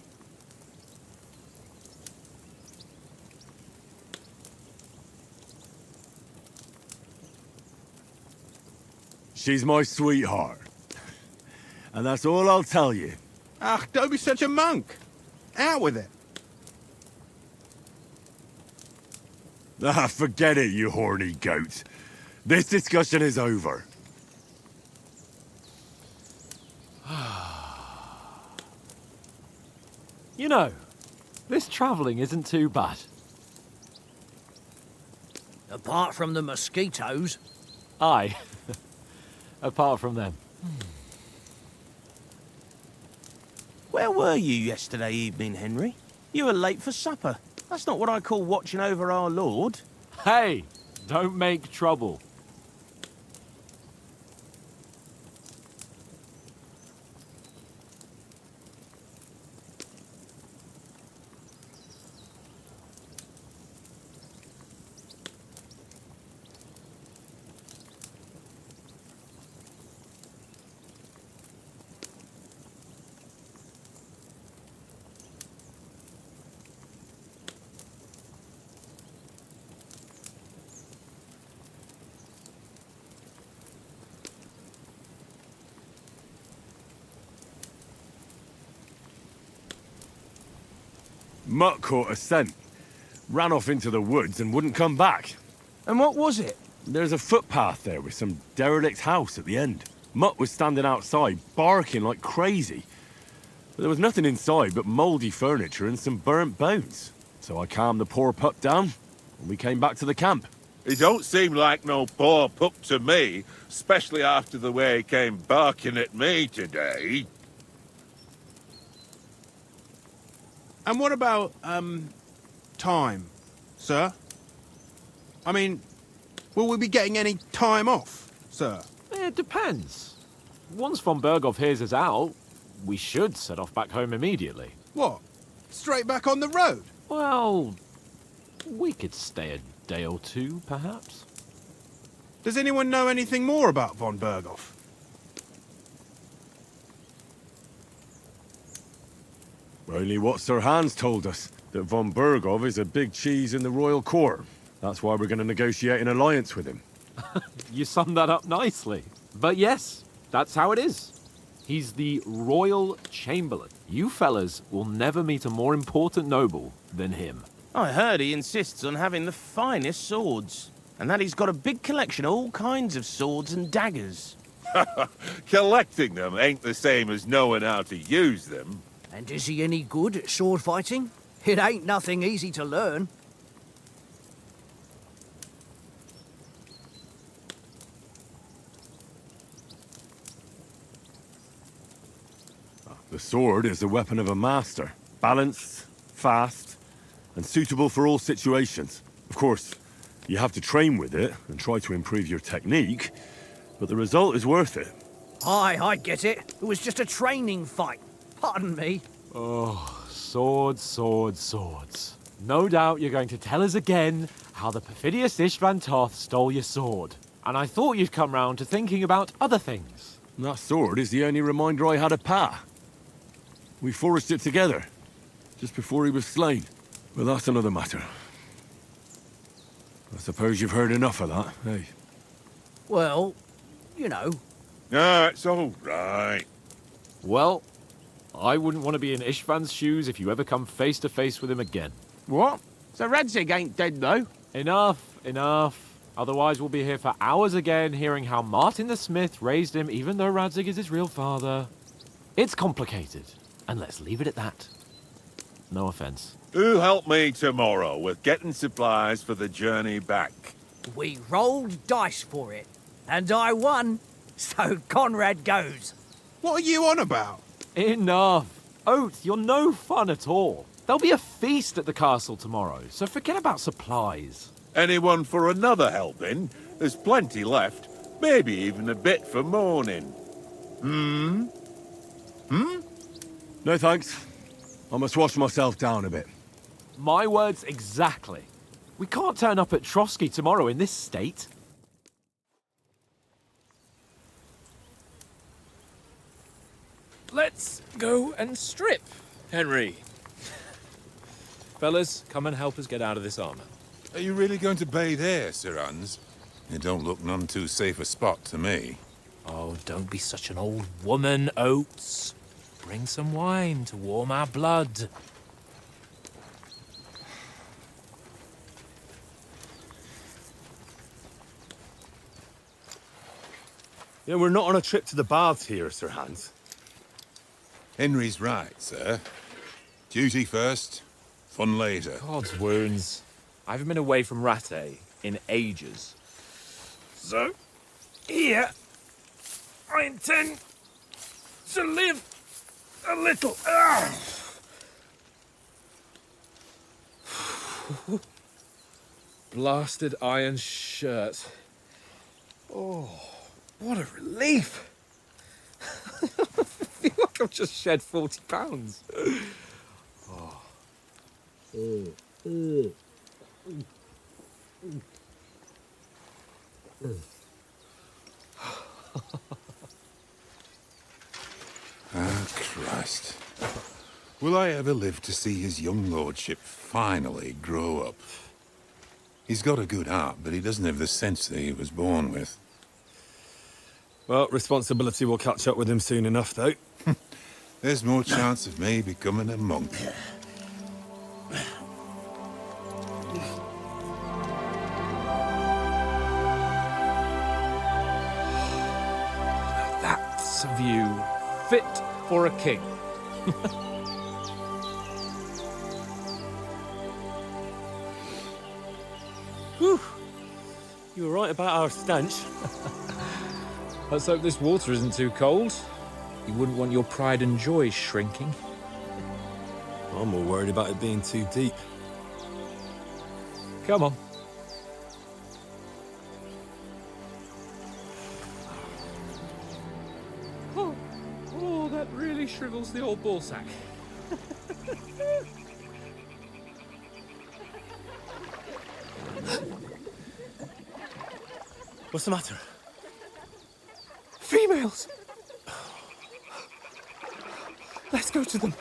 S6: She's my sweetheart. And that's all I'll tell you.
S3: Ah, don't be such a monk. Out with it.
S6: Ah, forget it, you horny goat. This discussion is over.
S1: You know, this travelling isn't too bad.
S10: Apart from the mosquitoes.
S1: Aye. Apart from them.
S9: Where were you yesterday evening, Henry? You were late for supper. That's not what I call watching over our Lord.
S1: Hey, don't make trouble.
S6: Mutt caught a scent, ran off into the woods and wouldn't come back.
S9: And what was it?
S6: There's a footpath there with some derelict house at the end. Mutt was standing outside, barking like crazy. But there was nothing inside but mouldy furniture and some burnt bones. So I calmed the poor pup down, and we came back to the camp.
S11: He don't seem like no poor pup to me, especially after the way he came barking at me today.
S3: And what about, time, sir? I mean, will we be getting any time off, sir?
S1: It depends. Once von Berghoff hears us out, we should set off back home immediately.
S3: What? Straight back on the road?
S1: Well, we could stay a day or two, perhaps.
S3: Does anyone know anything more about von Berghoff?
S6: Only what Sir Hans told us, that von Berghoff is a big cheese in the royal court. That's why we're going to negotiate an alliance with him.
S1: You summed that up nicely. But yes, that's how it is. He's the Royal Chamberlain. You fellas will never meet a more important noble than him.
S9: I heard he insists on having the finest swords, and that he's got a big collection of all kinds of swords and daggers.
S11: Collecting them ain't the same as knowing how to use them.
S10: And is he any good at sword fighting? It ain't nothing easy to learn.
S6: The sword is the weapon of a master. Balanced, fast, and suitable for all situations. Of course, you have to train with it and try to improve your technique, but the result is worth it.
S10: Aye, I get it. It was just a training fight. Pardon me.
S1: Oh, swords, swords, swords. No doubt you're going to tell us again how the perfidious Istvan Toth stole your sword. And I thought you'd come round to thinking about other things.
S6: That sword is the only reminder I had of Pa. We forged it together, just before he was slain. But that's another matter. I suppose you've heard enough of that, eh?
S10: Well, you know.
S11: No, it's all right.
S1: Well, I wouldn't want to be in Istvan's shoes if you ever come face to face with him again.
S9: What? So Radzig ain't dead, though?
S1: Enough, enough. Otherwise we'll be here for hours again hearing how Martin the Smith raised him even though Radzig is his real father. It's complicated, and let's leave it at that. No offense.
S11: Who help me tomorrow with getting supplies for the journey back?
S10: We rolled dice for it, and I won. So Conrad goes.
S3: What are you on about?
S1: Enough. Oath, you're no fun at all. There'll be a feast at the castle tomorrow, so forget about supplies.
S11: Anyone for another helping? There's plenty left. Maybe even a bit for morning.
S6: No thanks. I must wash myself down a bit.
S1: My words exactly. We can't turn up at Trotsky tomorrow in this state.
S12: Let's go and strip, Henry. Fellas, come and help us get out of this armor.
S11: Are you really going to bathe here, Sir Hans? It don't look none too safe a spot to me.
S12: Oh, don't be such an old woman, Oates. Bring some wine to warm our blood.
S5: Yeah, we're not on a trip to the baths here, Sir Hans.
S11: Henry's right, sir. Duty first, fun later.
S12: God's wounds. I haven't been away from Rattay in ages. So, here, I intend to live a little. Blasted iron shirt. Oh, what a relief. I feel like I've just shed 40 pounds.
S11: Ah, Christ. Will I ever live to see his young lordship finally grow up? He's got a good heart, but he doesn't have the sense that he was born with.
S5: Well, responsibility will catch up with him soon enough, though.
S11: There's more chance of me becoming a monk.
S12: glorious view, fit for a king.
S5: Whew. You were right about our stench.
S12: Let's hope this water isn't too cold. You wouldn't want your pride and joy shrinking.
S5: I'm more worried about it being too deep.
S12: Come on. Oh, that really shrivels the old ball sack.
S5: What's the matter?
S12: Females! Let's go to them.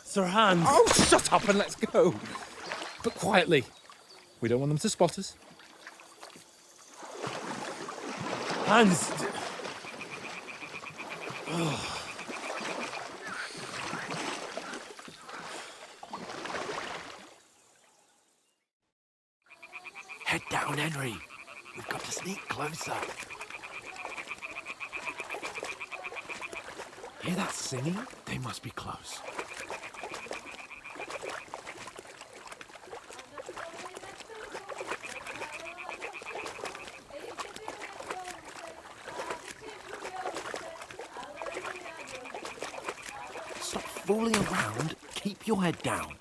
S5: Sir Hans!
S12: Oh, shut up and let's go. But quietly. We don't want them to spot us.
S5: Hans!
S7: Head down, Henry. We've got to sneak closer. Hear that singing? They must be close. Stop fooling around. Keep your head down.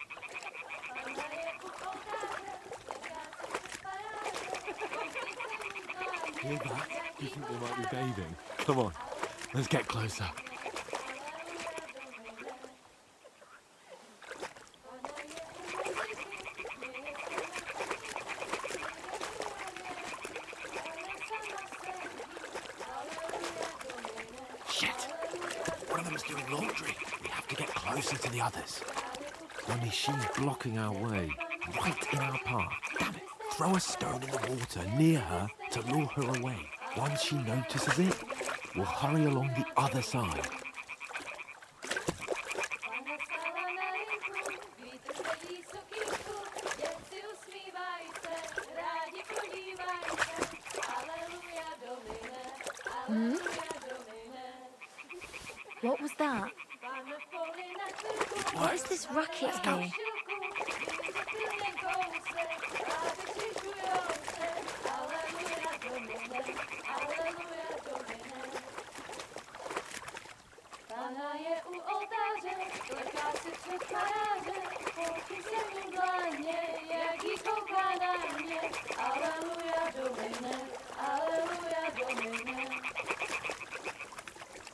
S7: Hear that? You think they might be bathing? Come on, let's get closer. Shit! One of them's doing laundry. We have to get closer to the others. Only she's blocking our way, right in our path. Damn it! Throw a stone in the water near her to lure her away. Once she notices it, we'll hurry along the other side.
S13: What was that? What is this racket here?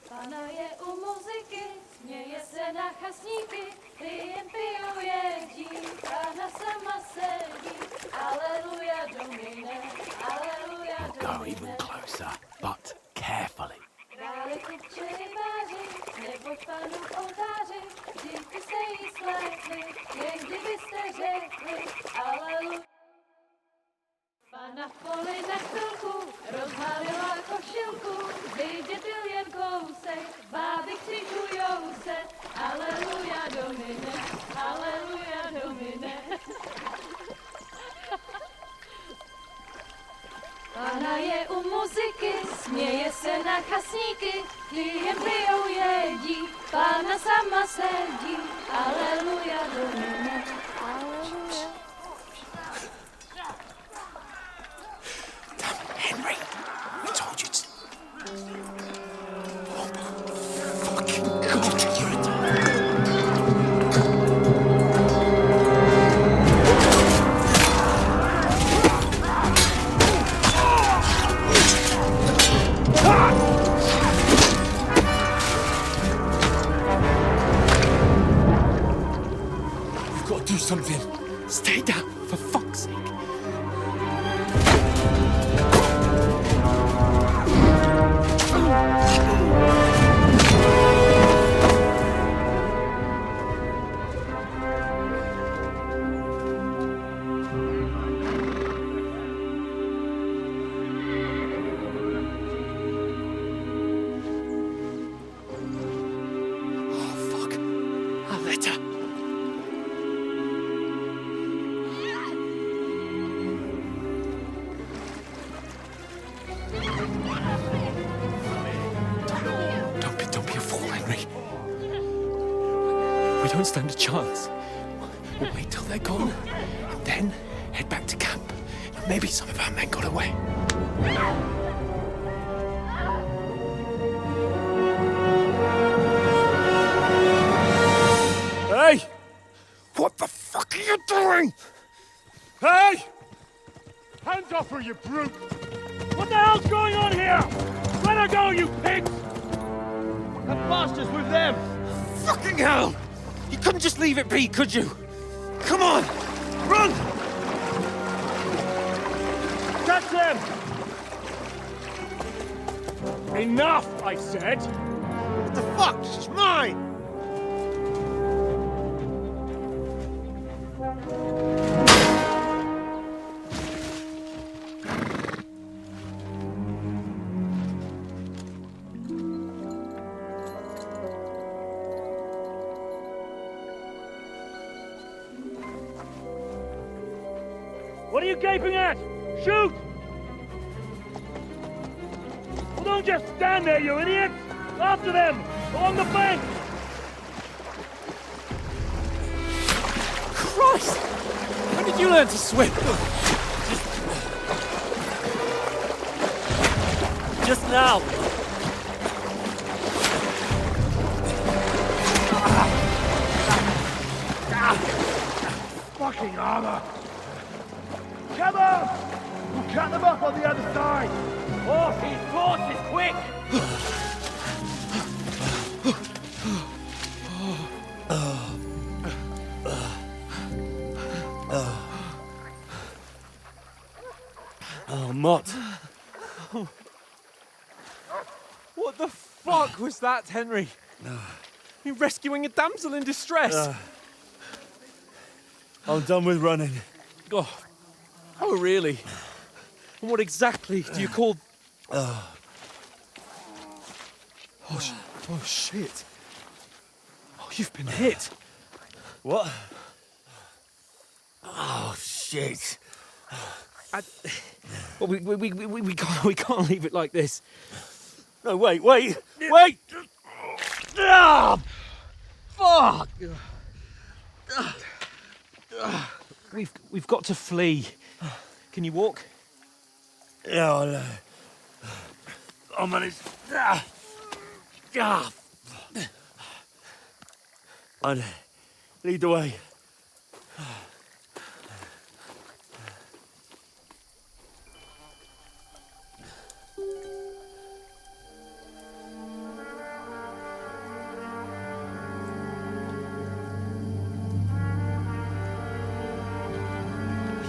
S14: Pana je u muzyky, směje se na chasníky, ty jen pijou jedí, Pana sama sedí. Aleluja, Domine, aleluja,
S7: We'll go even closer, but carefully.
S14: Daleko přerybáři, neboť Panu v oltáři, vždyť byste jí slechli, jen kdybyste řekli, aleluja. Pana v poli na chvilku, rozhálila košilku, vidět byl jen kousek, báby křižujou se, aleluja, Domine, aleluja, Domine. Pana je u muziky, směje se na chasníky, ty jen pijou jedí, Pána sama sedí, aleluja, Domine, aleluja.
S7: Henry, I told you to... Oh, fucking God, you're a...
S12: You've got to do something. Stay down, for fuck's sake. don't stand a chance. We'll wait till they're gone, and then head back to camp. Maybe some of our men got away.
S6: Hey!
S4: What the fuck are you doing?
S6: Hey! Hands off her, you brute!
S4: What the hell's going on here? Let her go, you pigs!
S8: That bastard's with them!
S4: Fucking hell! You couldn't just leave it be, could you? Come on! Run!
S6: Catch them! Enough, I said!
S4: What the fuck? She's mine! What are you gaping at? Shoot! Well, don't just stand there, you idiots! After them! Along the bank!
S12: Christ! When did you learn to swim? Just now.
S4: Fucking armor! Come on! We'll cut them up on the other side! Oh, these horses, quick!
S12: Oh, Mott. What the fuck was that, Henry? You rescuing a damsel in distress?
S8: I'm done with running.
S12: Oh, really? And what exactly do you call... Oh, shit. Oh, you've been hit.
S8: What? Oh, shit.
S12: Well, we can't leave it like this.
S8: No, wait! Ah! Fuck!
S12: We've got to flee. Can you walk?
S8: Yeah, I know. I'll manage. I'd lead the way.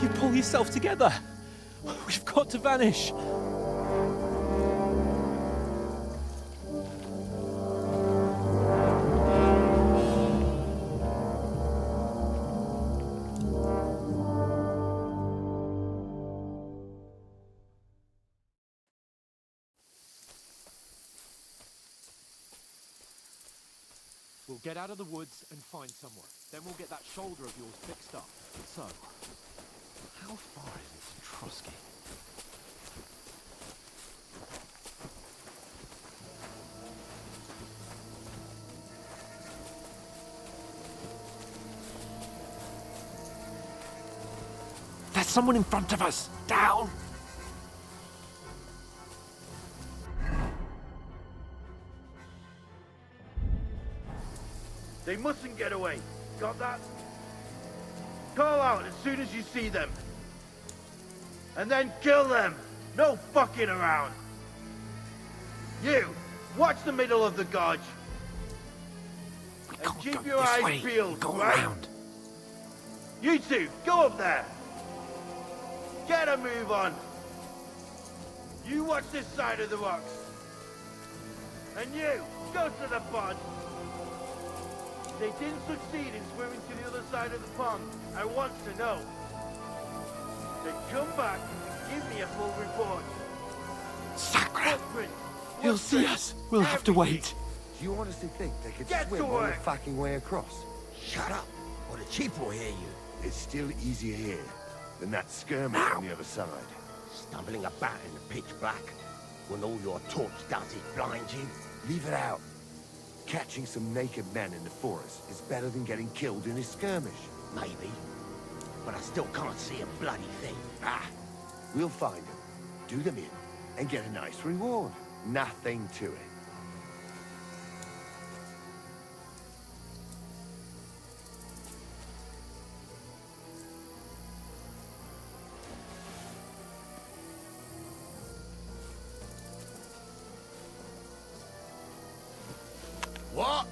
S12: You pull yourself together. We've got to vanish. We'll get out of the woods and find somewhere. Then we'll get that shoulder of yours fixed up. So, how far is it to Trotsky? There's someone in front of us! Down!
S15: They mustn't get away. Got that? Call out as soon as you see them. And then kill them. No fucking around. You, watch the middle of the gorge. And keep your eyes peeled,
S12: Go
S15: right?
S12: around.
S15: You two, go up there. Get a move on. You watch this side of the rocks. And you, go to the pond. They didn't succeed in swimming to the other side of the pond. I want to know. Then come back and give me a full report.
S12: Sacra! He'll see us. We'll have to wait.
S16: Do you honestly think they could
S15: Get
S16: swim
S15: to
S16: all the
S15: work.
S16: fucking way across?
S17: Shut up, or the chief will hear you.
S16: It's still easier here than that skirmish on the other side.
S17: Stumbling about in the pitch black, when all your torch does is blind you.
S16: Leave it out. Catching some naked men in the forest is better than getting killed in a skirmish.
S17: Maybe. But I still can't see a bloody thing.
S16: Ah! We'll find them, do them in, and get a nice reward. Nothing to it.
S17: What?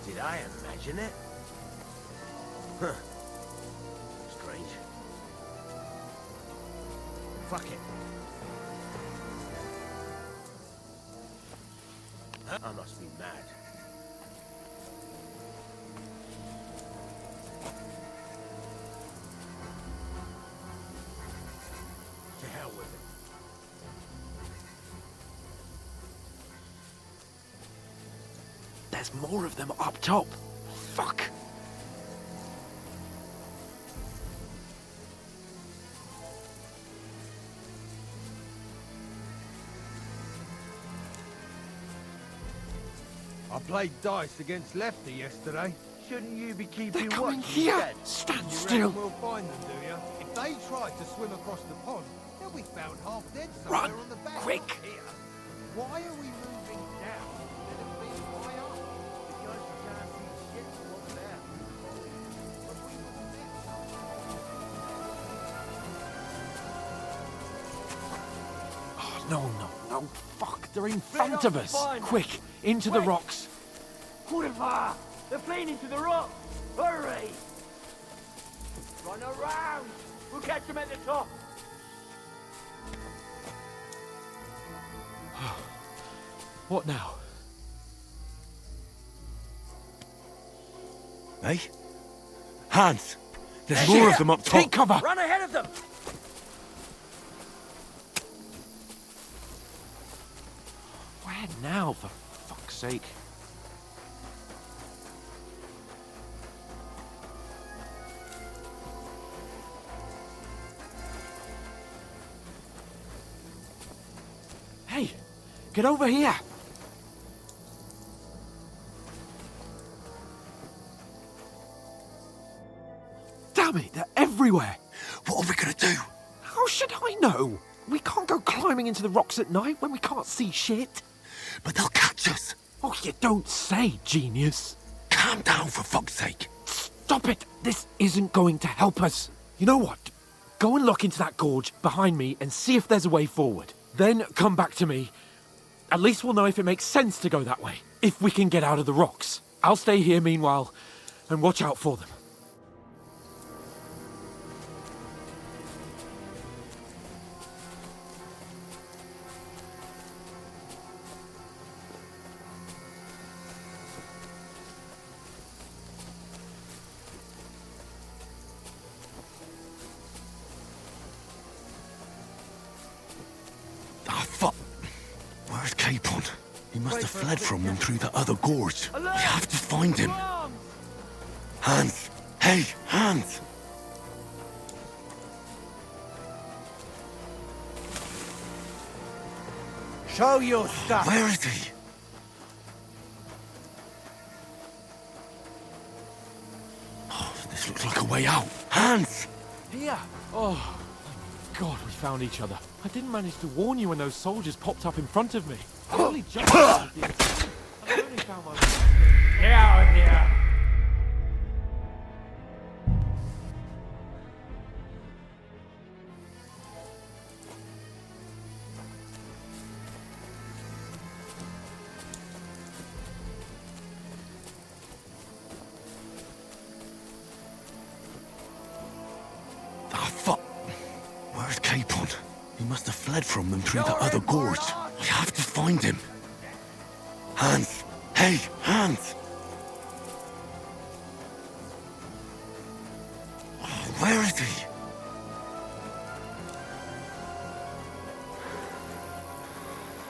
S17: Did I imagine it? Huh. Strange. Fuck it. Huh? I must be mad. To hell with it.
S1: There's more of them up top. Fuck.
S15: I played dice against Lefty yesterday. Shouldn't you be keeping
S1: They're coming
S15: watch
S1: here.
S15: instead?
S1: Stand
S15: You
S1: still.
S15: reckon we'll find them, do you? If they try to swim across the pond, they'll be found half dead somewhere
S1: Run,
S15: on the bank.
S1: quick.
S15: Here. Why are we moving down instead of being high up? Because you can't see shit from up there. But we will
S1: Oh, no. Fuck, they're in front of us. Quick, into the rocks.
S15: Kurva! They're playing into the rock! Hurry! Run around! We'll catch them at the top!
S1: What now?
S6: Hey? Hans! There's more of them up top.
S1: Take cover!
S10: Run ahead of them!
S1: Where now, for fuck's sake? Hey, get over here! Damn it, they're everywhere!
S6: What are we gonna do?
S1: How should I know? We can't go climbing into the rocks at night when we can't see shit.
S6: But they'll catch us.
S1: Oh, you don't say, genius.
S6: Calm down, for fuck's sake.
S1: Stop it! This isn't going to help us. You know what? Go and look into that gorge behind me and see if there's a way forward. Then come back to me. At least we'll know if it makes sense to go that way. If we can get out of the rocks. I'll stay here meanwhile and watch out for them.
S6: Ah, fuck. Where's Capon? He must have fled from them through the other gorge. We have to find him. Hans! Hey, Hans!
S17: Show your stuff!
S6: Where is he? Oh, this looks like a way out. Hans!
S1: Here! Oh, thank God we found each other. I didn't manage to warn you when those soldiers popped up in front of me. I only just found the inside, and I only found my...
S15: Get out of here!
S6: Ah, fuck. Where's Capon? He must have fled from them through the other gorge. We have to find him. Hans! Hey, Hans! Oh, where is he?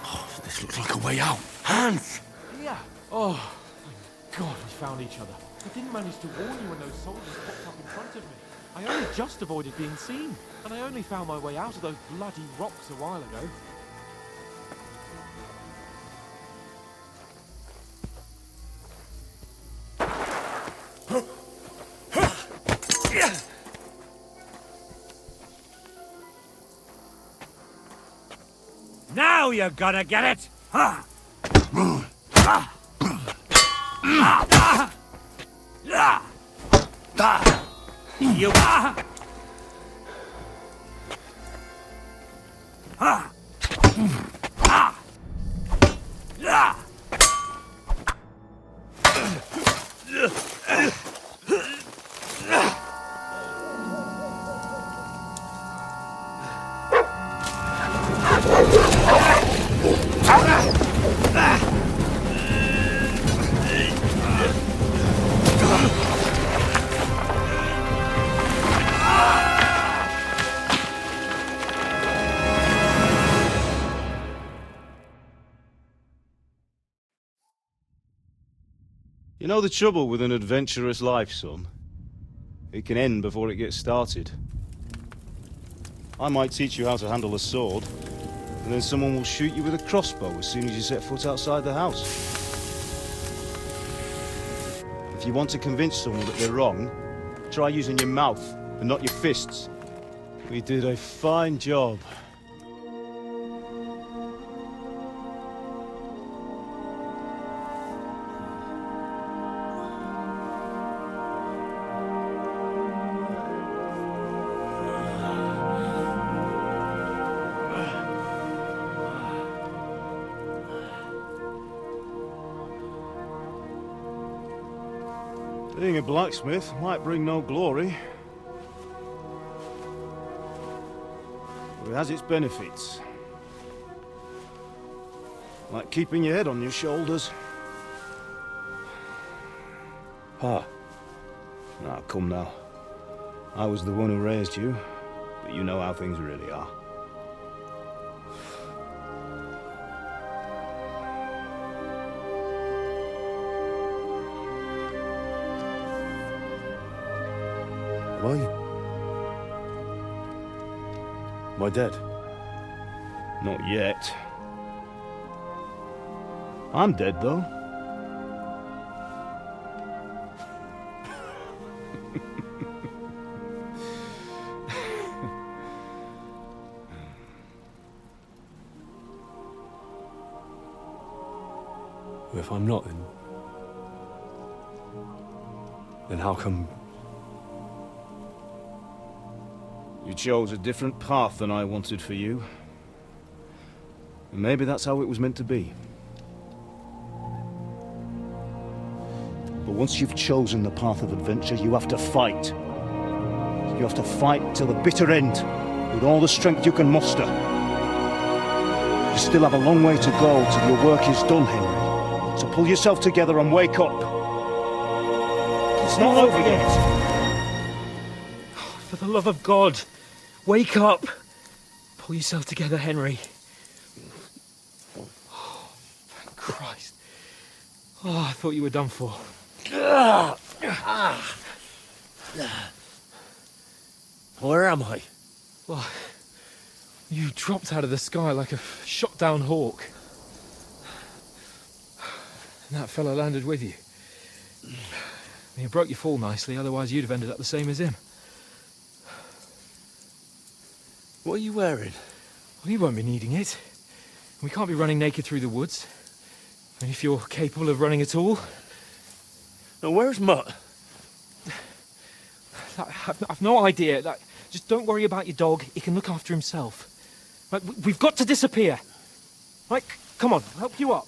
S6: Oh, this looks like a way out. Hans!
S1: Here! Oh, thank God we found each other. I didn't manage to warn you when those soldiers popped up in front of me. I only just avoided being seen, and I only found my way out of those bloody rocks a while ago.
S4: you're gonna get it! Huh? You...
S18: You know the trouble with an adventurous life, son? It can end before it gets started. I might teach you how to handle a sword, and then someone will shoot you with a crossbow as soon as you set foot outside the house. If you want to convince someone that they're wrong, try using your mouth and not your fists. We did a fine job. Being a blacksmith might bring no glory, but it has its benefits. Like keeping your head on your shoulders. Pa. Now, come now. I was the one who raised you, but you know how things really are. Why? Am I dead? Not yet. I'm dead, though.
S6: If I'm not, then how come...
S18: You chose a different path than I wanted for you. And maybe that's how it was meant to be. But once you've chosen the path of adventure, you have to fight. You have to fight till the bitter end, with all the strength you can muster. You still have a long way to go till your work is done, Henry. So pull yourself together and wake up. It's not over yet.
S12: For the love of God, wake up! Pull yourself together, Henry. Oh, thank Christ. Oh, I thought you were done for.
S17: Where am I?
S12: Well, you dropped out of the sky like a shot-down hawk. And that fella landed with you. You broke your fall nicely, otherwise you'd have ended up the same as him.
S17: What are you wearing?
S12: Well, you won't be needing it. We can't be running naked through the woods. And if you're capable of running at all...
S17: Now, where's Mutt?
S12: I've no idea. Just don't worry about your dog. He can look after himself. We've got to disappear. Right, come on, I'll help you up.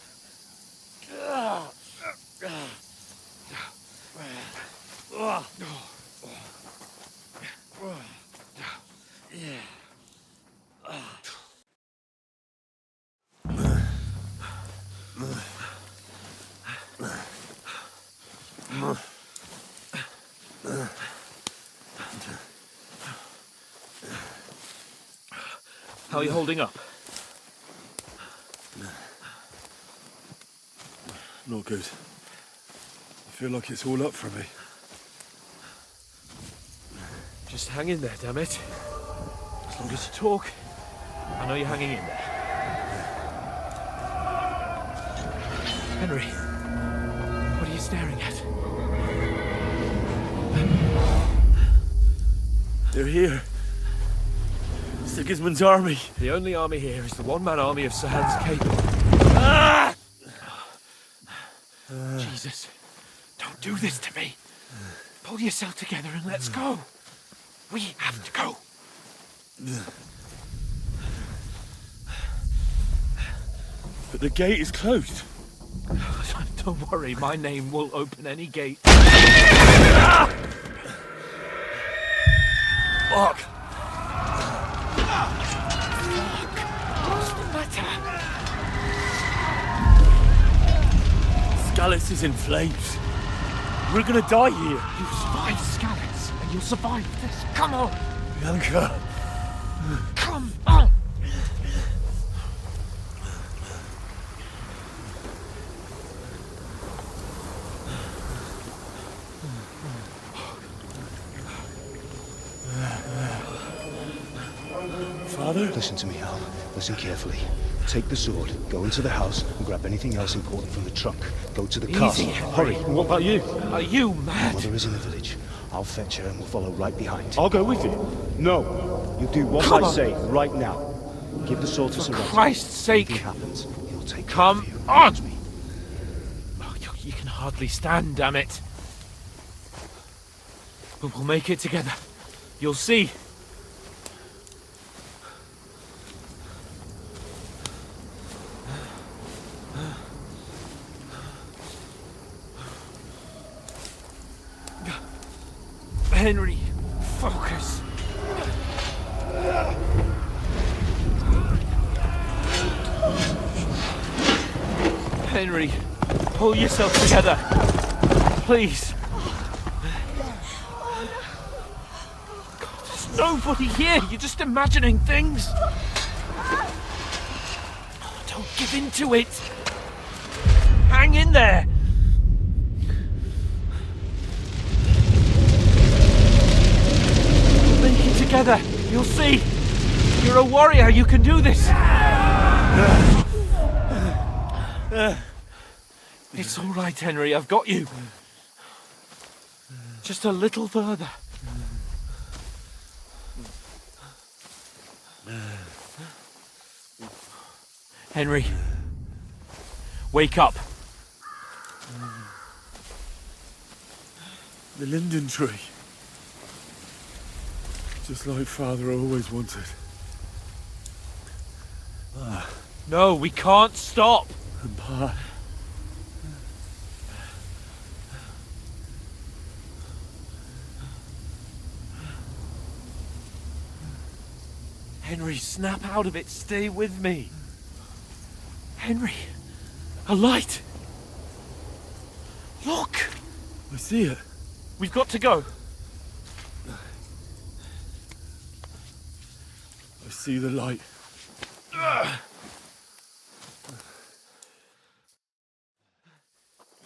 S12: How are you holding up?
S6: Not good. I feel like it's all up for me.
S12: Just hang in there, damn it. As long as you talk, I know you're hanging in there. Henry, what are you staring at?
S17: They're here. It's the
S5: Sigismund's army.
S12: The only army here is the one-man army of Sir Hans Cape.
S5: Ah!
S12: Jesus, don't do this to me. Pull yourself together and let's go. We have to go.
S5: But the gate is closed.
S12: Don't worry, my name will open any gate.
S5: Fuck!
S12: What's the matter?
S5: Scallis is in flames. We're gonna die here.
S12: You survived Scallis, and you'll survive this. Come on!
S5: Bianca.
S12: Come on!
S5: Father?
S18: Listen to me, Al. Listen carefully. Take the sword, go into the house, and grab anything else important from the trunk. Go to the castle. Hurry.
S5: And what about you?
S12: Are you mad?
S18: Mother is in the village. I'll fetch her and we'll follow right behind.
S5: I'll go with you.
S18: No. You do what I say right now. Give the sword to Sir Roger.
S12: For Christ's sake!
S18: If anything happens, he'll take care
S12: Come
S18: of you.
S12: on!
S18: Me.
S12: Oh, you can hardly stand, damn it. But we'll make it together. You'll see. Henry, focus. Henry, pull yourself together. Please. God, there's nobody here. You're just imagining things. Don't give in to it. Hang in there. Together, you'll see. You're a warrior, you can do this. It's all right, Henry, I've got you. Just a little further. Henry, wake up.
S5: The linden tree. Just like Father always wanted.
S12: No, we can't stop.
S5: And Pa.
S12: Henry, snap out of it. Stay with me. Henry, a light. Look.
S5: I see it.
S12: We've got to go.
S5: I see the light.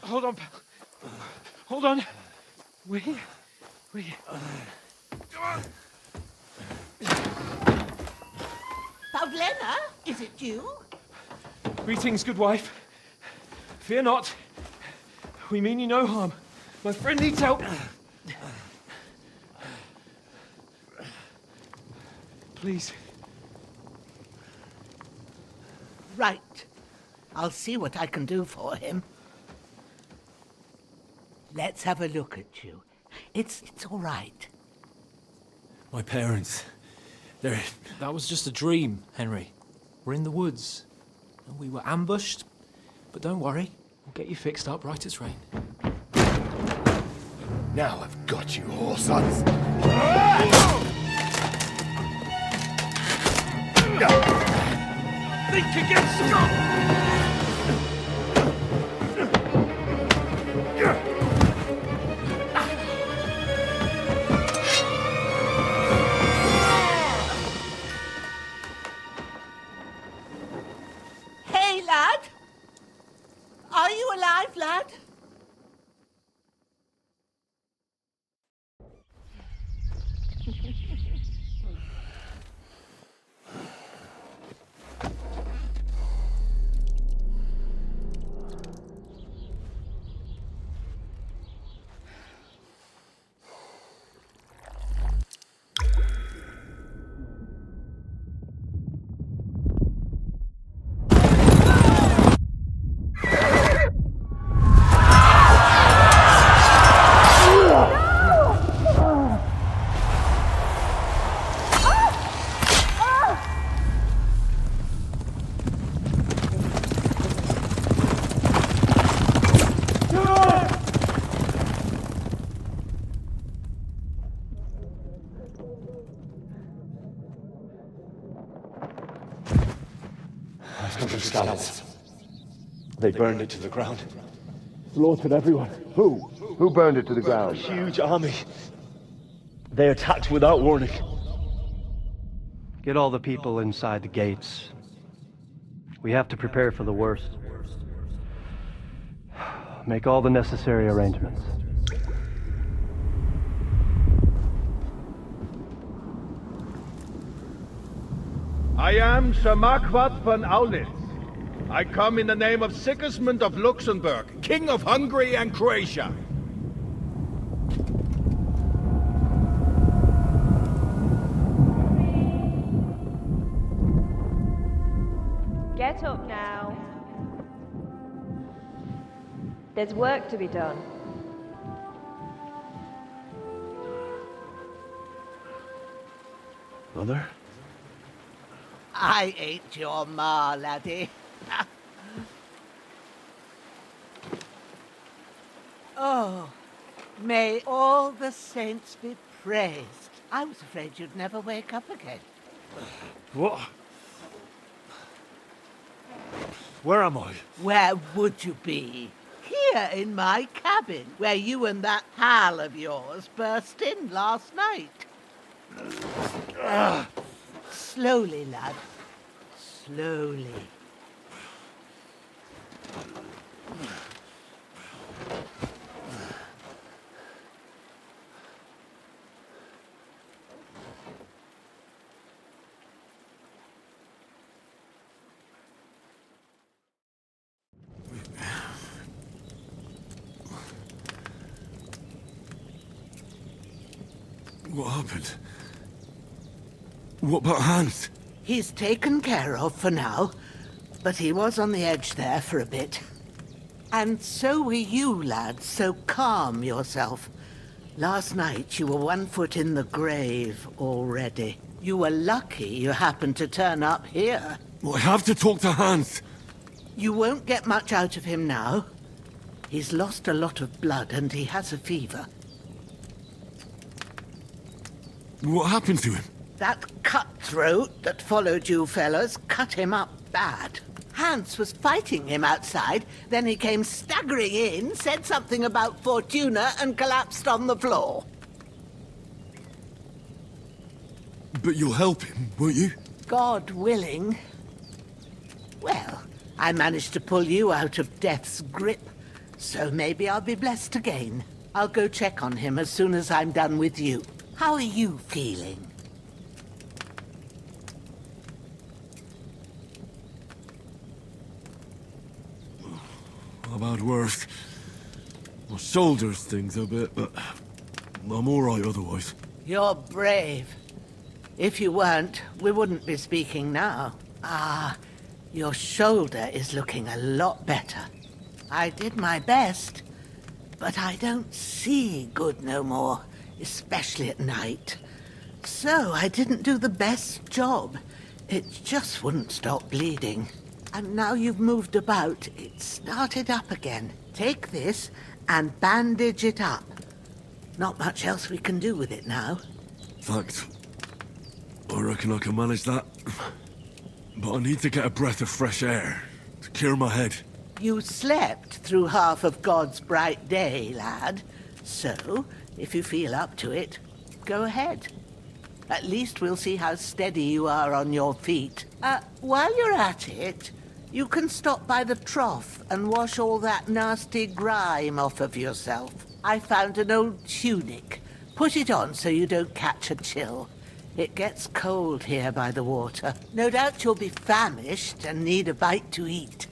S12: Hold on, pal. Hold on. We're here. We're here. Come on.
S17: Pavlena, is it you?
S12: Greetings, good wife. Fear not. We mean you no harm. My friend needs help. Please.
S17: Right. I'll see what I can do for him. Let's have a look at you. It's all right.
S12: My parents. They're...
S19: That was just a dream, Henry. We're in the woods. And we were ambushed. But don't worry. We'll get you fixed up right as rain.
S16: Now I've got you, whoresons.
S12: Think again, Scott!
S17: Hey, lad! Are you alive, lad?
S18: scouts. They burned it to the ground. Slaughtered everyone. Who? Who burned it to the ground? A huge army. They attacked without warning.
S20: Get all the people inside the gates. We have to prepare for the worst. Make all the necessary arrangements.
S15: I am Sir Marquardt von Aulitz. I come in the name of Sigismund of Luxembourg, King of Hungary and Croatia.
S21: Get up now. There's work to be done.
S18: Mother?
S17: I ain't your ma, laddie. Oh, may all the saints be praised. I was afraid you'd never wake up again.
S18: What? Where am I?
S17: Where would you be? Here in my cabin, where you and that pal of yours burst in last night. Slowly, lad. Slowly.
S6: What happened? What about Hans?
S17: He's taken care of for now, but he was on the edge there for a bit. And so were you, lad, so calm yourself. Last night you were 1 foot in the grave already. You were lucky you happened to turn up here.
S6: Well, I have to talk to Hans.
S17: You won't get much out of him now. He's lost a lot of blood and he has a fever.
S6: What happened to him?
S17: That cutthroat that followed you fellas cut him up bad. Hans was fighting him outside, then he came staggering in, said something about Fortuna and collapsed on the floor.
S6: But you'll help him, won't you?
S17: God willing. Well, I managed to pull you out of death's grip, so maybe I'll be blessed again. I'll go check on him as soon as I'm done with you. How are you feeling?
S6: I've had worse. My shoulders stings a bit, but I'm all right otherwise.
S17: You're brave. If you weren't, we wouldn't be speaking now. Ah, your shoulder is looking a lot better. I did my best, but I don't see good no more, especially at night. So I didn't do the best job. It just wouldn't stop bleeding. And now you've moved about, it started up again. Take this and bandage it up. Not much else we can do with it now.
S6: Thanks. I reckon I can manage that. But I need to get a breath of fresh air to clear my head.
S17: You slept through half of God's bright day, lad. So, if you feel up to it, go ahead. At least we'll see how steady you are on your feet. While you're at it, you can stop by the trough and wash all that nasty grime off of yourself. I found an old tunic. Put it on so you don't catch a chill. It gets cold here by the water. No doubt you'll be famished and need a bite to eat.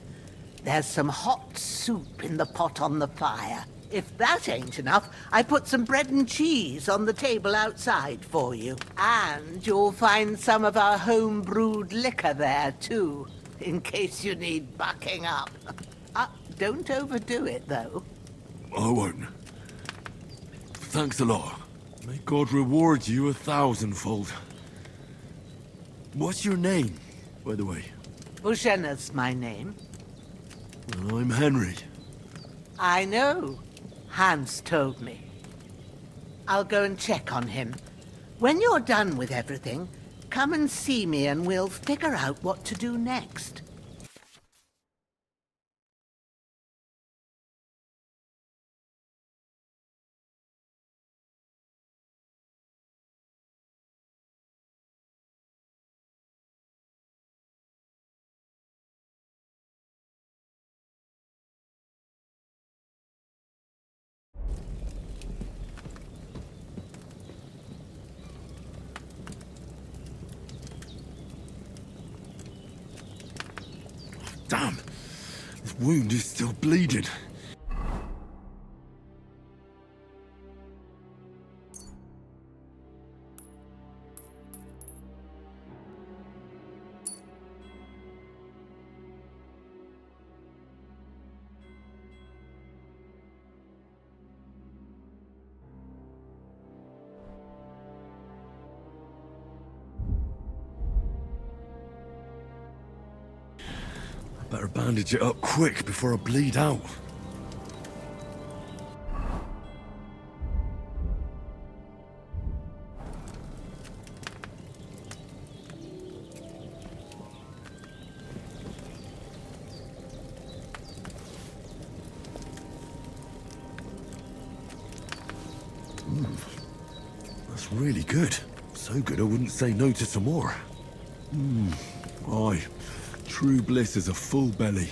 S17: There's some hot soup in the pot on the fire. If that ain't enough, I put some bread and cheese on the table outside for you. And you'll find some of our home-brewed liquor there, too, in case you need bucking up. Don't overdo it, though.
S6: I won't. Thanks a lot. May God reward you 1,000-fold. What's your name, by the way?
S17: Bushenna's my name.
S6: And I'm Henry.
S17: I know. Hans told me. I'll go and check on him. When you're done with everything, come and see me and we'll figure out what to do next.
S6: wound is still bleeding. Better bandage it up quick before I bleed out. That's really good. So good I wouldn't say no to some more. Aye. True bliss is a full belly.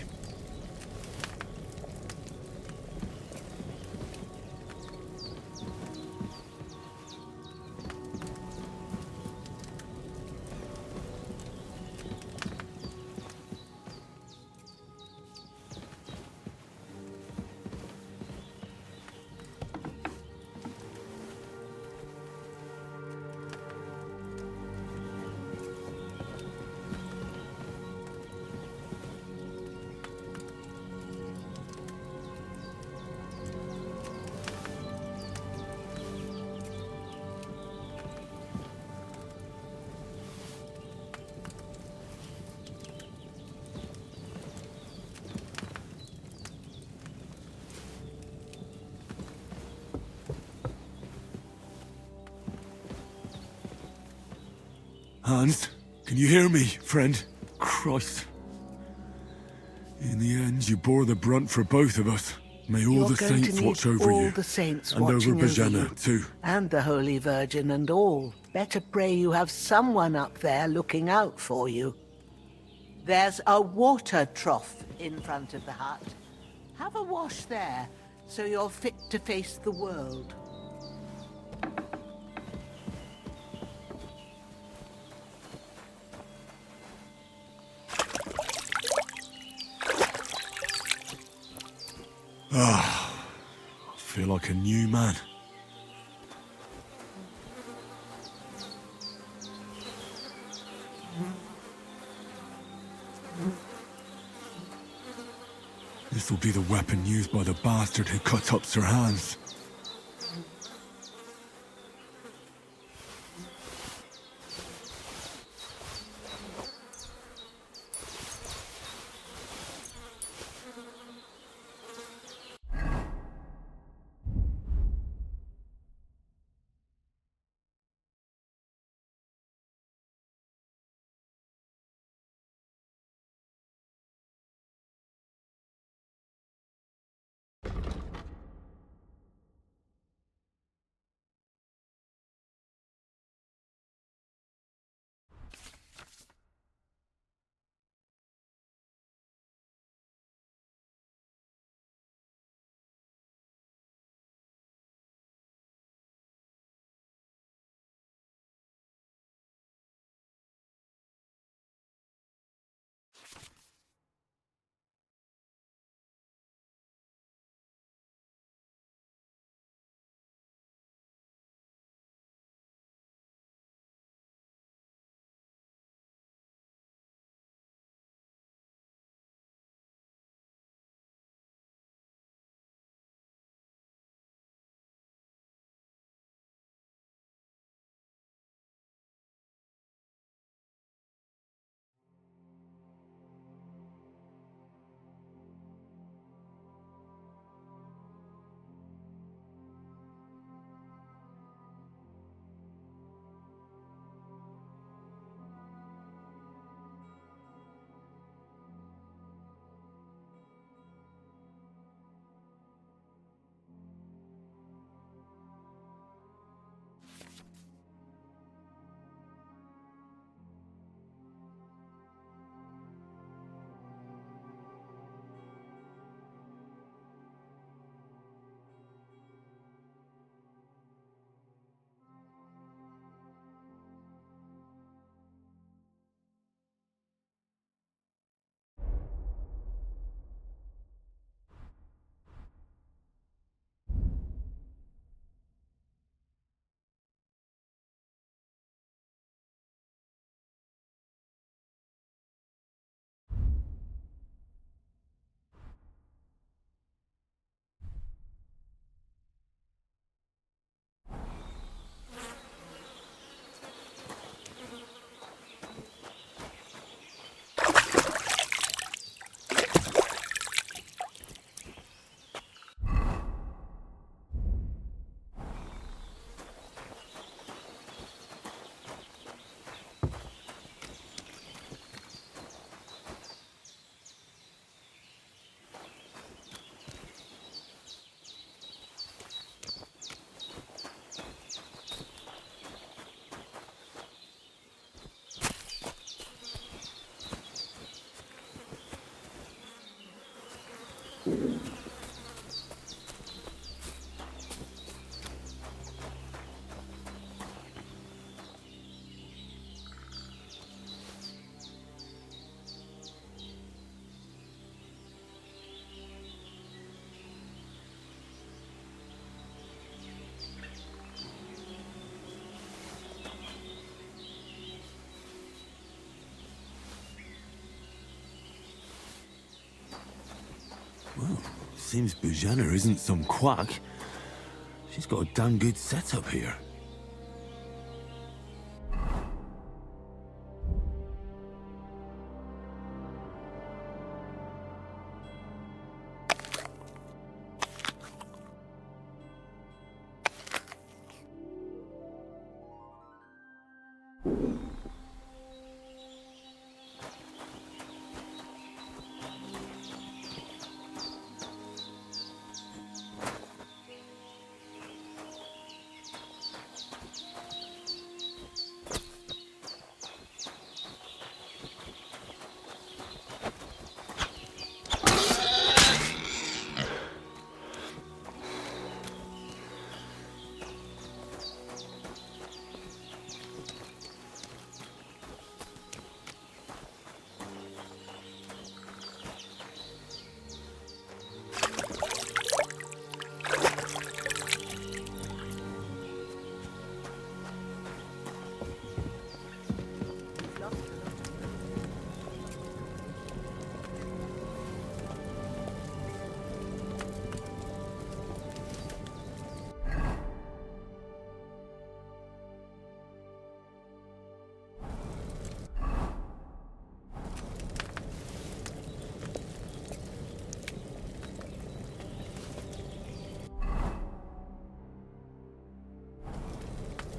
S6: Hans, can you hear me, friend? Christ. In the end, you bore the brunt for both of us. May all
S17: You're
S6: the
S17: going to
S6: saints
S17: need
S6: watch over
S17: all
S6: you.
S17: the saints
S6: and over
S17: watching over
S6: Bajana,
S17: you.
S6: too.
S17: And the Holy Virgin and all. Better pray you have someone up there looking out for you. There's a water trough in front of the hut. Have a wash there, so you're fit to face the world.
S6: Ah, I feel like a new man. This will be the weapon used by the bastard who cut up Sir Hans. Well, seems Bujana isn't some quack. She's got a damn good setup here.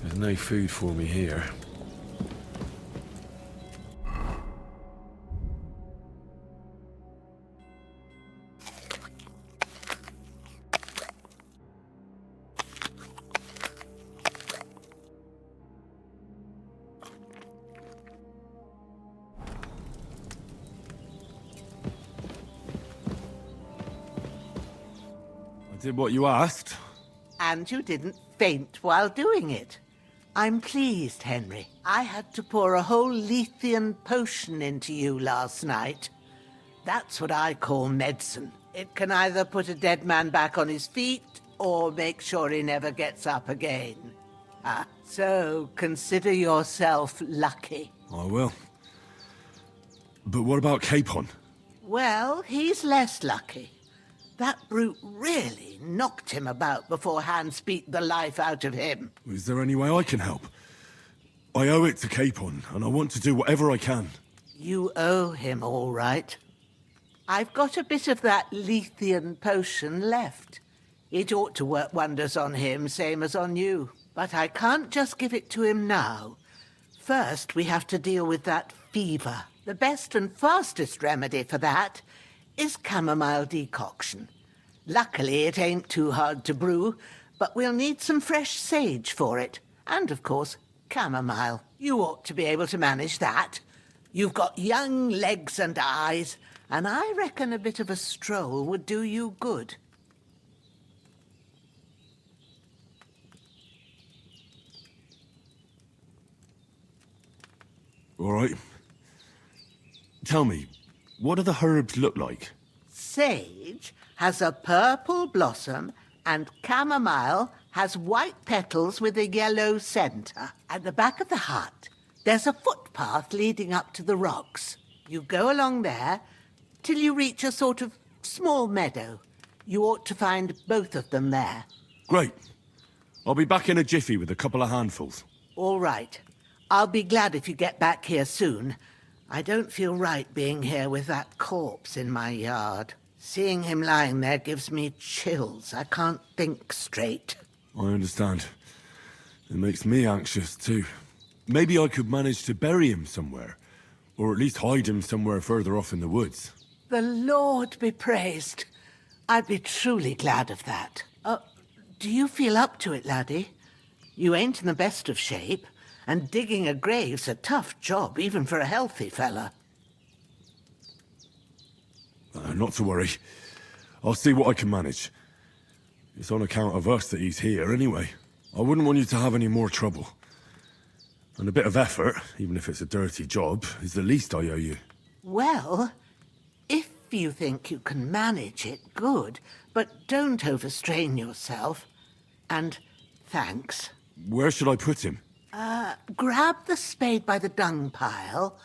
S6: There's no food for me here. I did what you asked.
S17: And you didn't faint while doing it. I'm pleased, Henry. I had to pour a whole Lethean potion into you last night. That's what I call medicine. It can either put a dead man back on his feet, or make sure he never gets up again. So consider yourself lucky.
S6: I will. But what about Capon?
S17: Well, he's less lucky. That brute really knocked him about before Hans beat the life out of him.
S6: Is there any way I can help? I owe it to Capon, and I want to do whatever I can.
S17: You owe him, all right. I've got a bit of that Lethean potion left. It ought to work wonders on him, same as on you. But I can't just give it to him now. First, we have to deal with that fever. The best and fastest remedy for that is chamomile decoction. Luckily, it ain't too hard to brew, but we'll need some fresh sage for it. And, of course, chamomile. You ought to be able to manage that. You've got young legs and eyes, and I reckon a bit of a stroll would do you good.
S6: All right. Tell me, what do the herbs look like?
S17: Sage has a purple blossom, and chamomile has white petals with a yellow centre. At the back of the hut, there's a footpath leading up to the rocks. You go along there till you reach a sort of small meadow. You ought to find both of them there.
S6: Great. I'll be back in a jiffy with a couple of handfuls.
S17: All right. I'll be glad if you get back here soon. I don't feel right being here with that corpse in my yard. Seeing him lying there gives me chills. I can't think straight.
S6: I understand. It makes me anxious, too. Maybe I could manage to bury him somewhere. Or at least hide him somewhere further off in the woods.
S17: The Lord be praised. I'd be truly glad of that. Do you feel up to it, laddie? You ain't in the best of shape, and digging a grave's a tough job, even for a healthy fella.
S6: Not to worry. I'll see what I can manage. It's on account of us that he's here anyway. I wouldn't want you to have any more trouble. And a bit of effort, even if it's a dirty job, is the least I owe you.
S17: Well, if you think you can manage it, good. But don't overstrain yourself. And thanks.
S6: Where should I put him?
S17: Grab the spade by the dung pile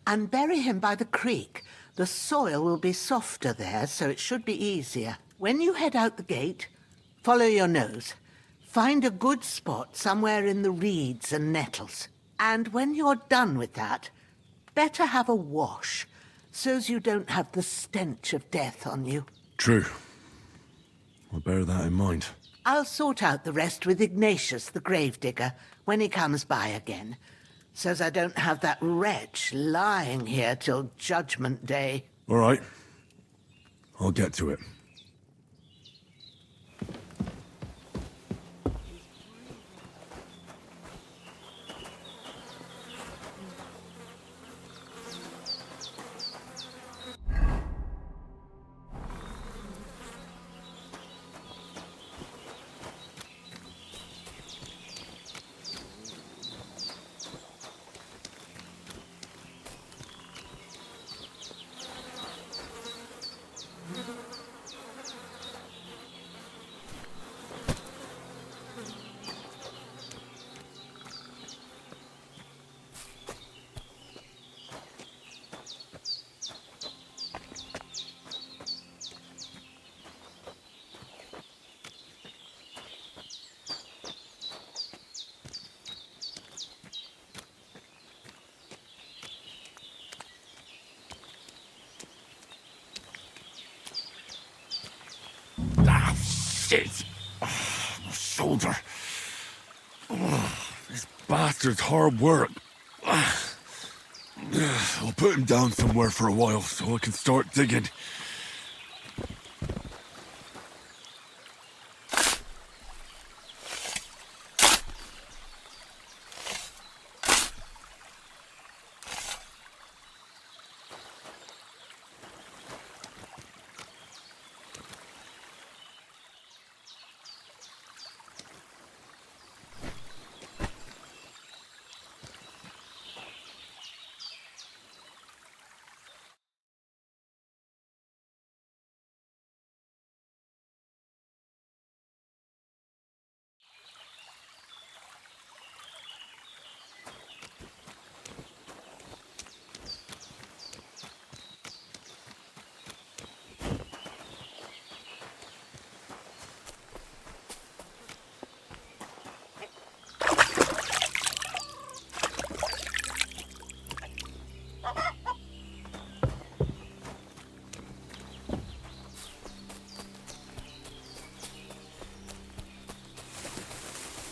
S17: and bury him by the creek. The soil will be softer there, so it should be easier. When you head out the gate, follow your nose. Find a good spot somewhere in the reeds and nettles. And when you're done with that, better have a wash, so's you don't have the stench of death on you.
S6: True. I'll bear that in mind.
S17: I'll sort out the rest with Ignatius, the gravedigger, when he comes by again, so's I don't have that wretch lying here till Judgment Day.
S6: All right. I'll get to it. Shit! Oh, my shoulder. Oh, this bastard's hard work. I'll put him down somewhere for a while so I can start digging.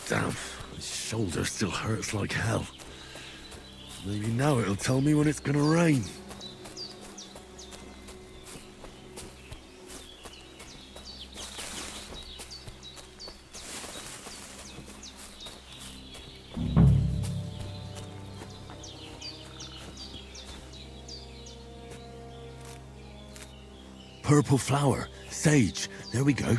S6: Damn, my shoulder still hurts like hell. Maybe now it'll tell me when it's gonna rain. Purple flower, sage, there we go.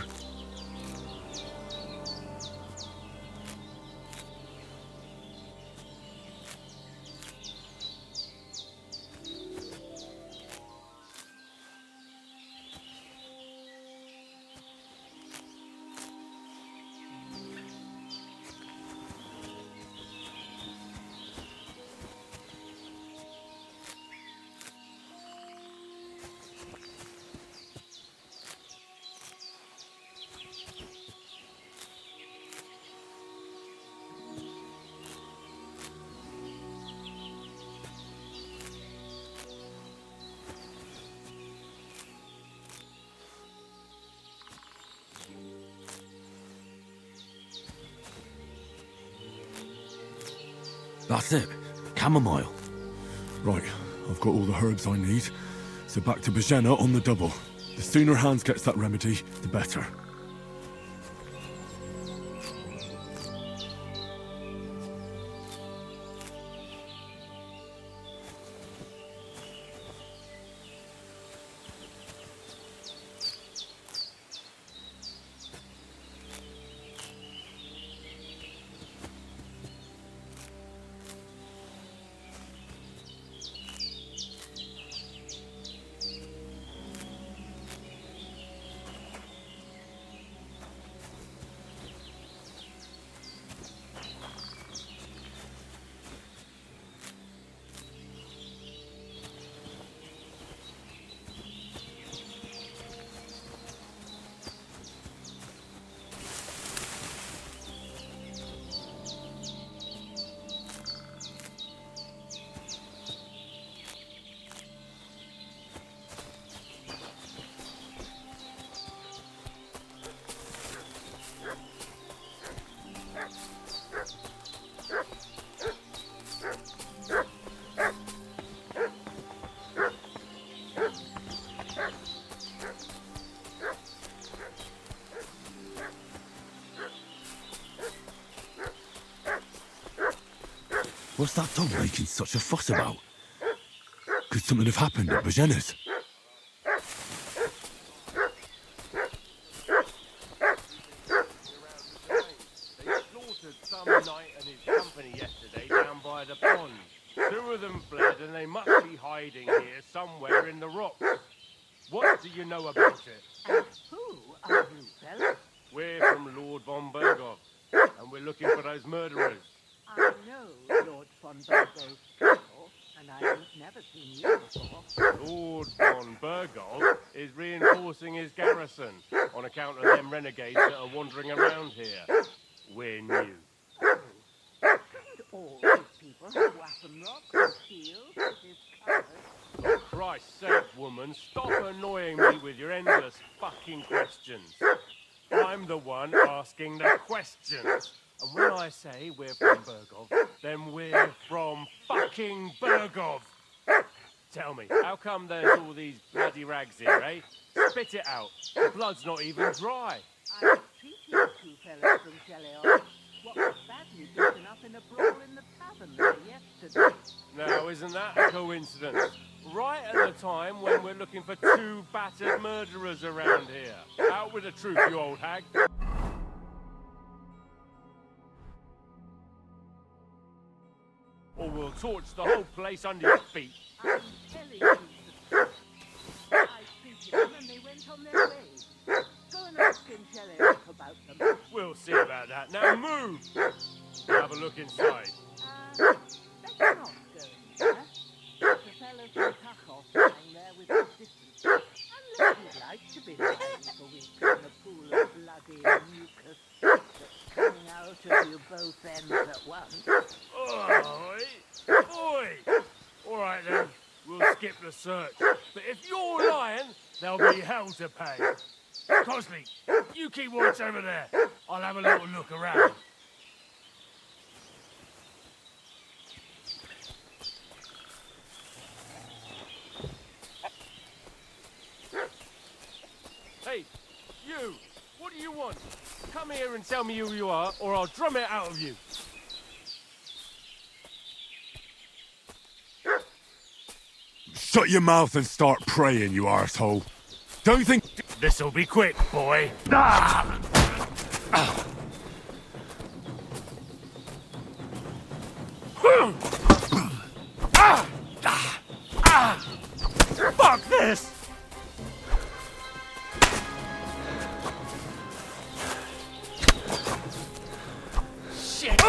S6: That's it. Chamomile. Right, I've got all the herbs I need. So back to Bajena on the double. The sooner Hans gets that remedy, the better. What's that dog making such a fuss about? Could something have happened at Bajena's?
S2: They slaughtered some knight and his company yesterday down by the pond. 2 of them fled and they must be hiding here somewhere in the rocks. What do you know about it?
S17: And who are you, fella?
S2: We're from Lord von Berghoff, and we're looking for those murderers.
S17: I know Lord von Berghoff, and I've never seen you before.
S2: Lord von Berghoff is reinforcing his garrison on account of them renegades that are wandering around here. We're new.
S17: Shouldn't all these people have weapon rocks and shields as his colours?
S2: For Christ's sake, woman, stop annoying me with your endless fucking questions. I'm the one asking the questions. And when I say we're from Berghoff, then we're from fucking Berghoff. Tell me, how come there's all these bloody rags here, eh? Spit it out. The blood's not even dry.
S17: I treated you 2 fellas from Cheleon. What was badly beaten up in a brawl in the tavern there yesterday.
S2: Now, isn't that a coincidence? Right at the time when we're looking for 2 battered murderers around here. Out with the truth, you old hag. Or we'll torch the whole place under your feet.
S17: I'm telling you the truth. I treated them and they went on their way. Go and ask in Cheleon about them.
S2: We'll see about that. Now move! Have a look inside.
S17: Better not go in there. The fellow from Tachos lying there with his distance. Unless you'd like to be lying for weeks in a pool of bloody mucus that's coming out of you both ends at once.
S2: Oi! All right then, we'll skip the search. But if you're lying, there'll be hell to pay. Cosley, you keep watch over there. I'll have a little look around. Hey, you! What do you want? Come here and tell me who you are, or I'll drum it out of you.
S6: Shut your mouth and start praying, you arsehole. Don't you think...
S2: This'll be quick, boy. Fuck this! Shit!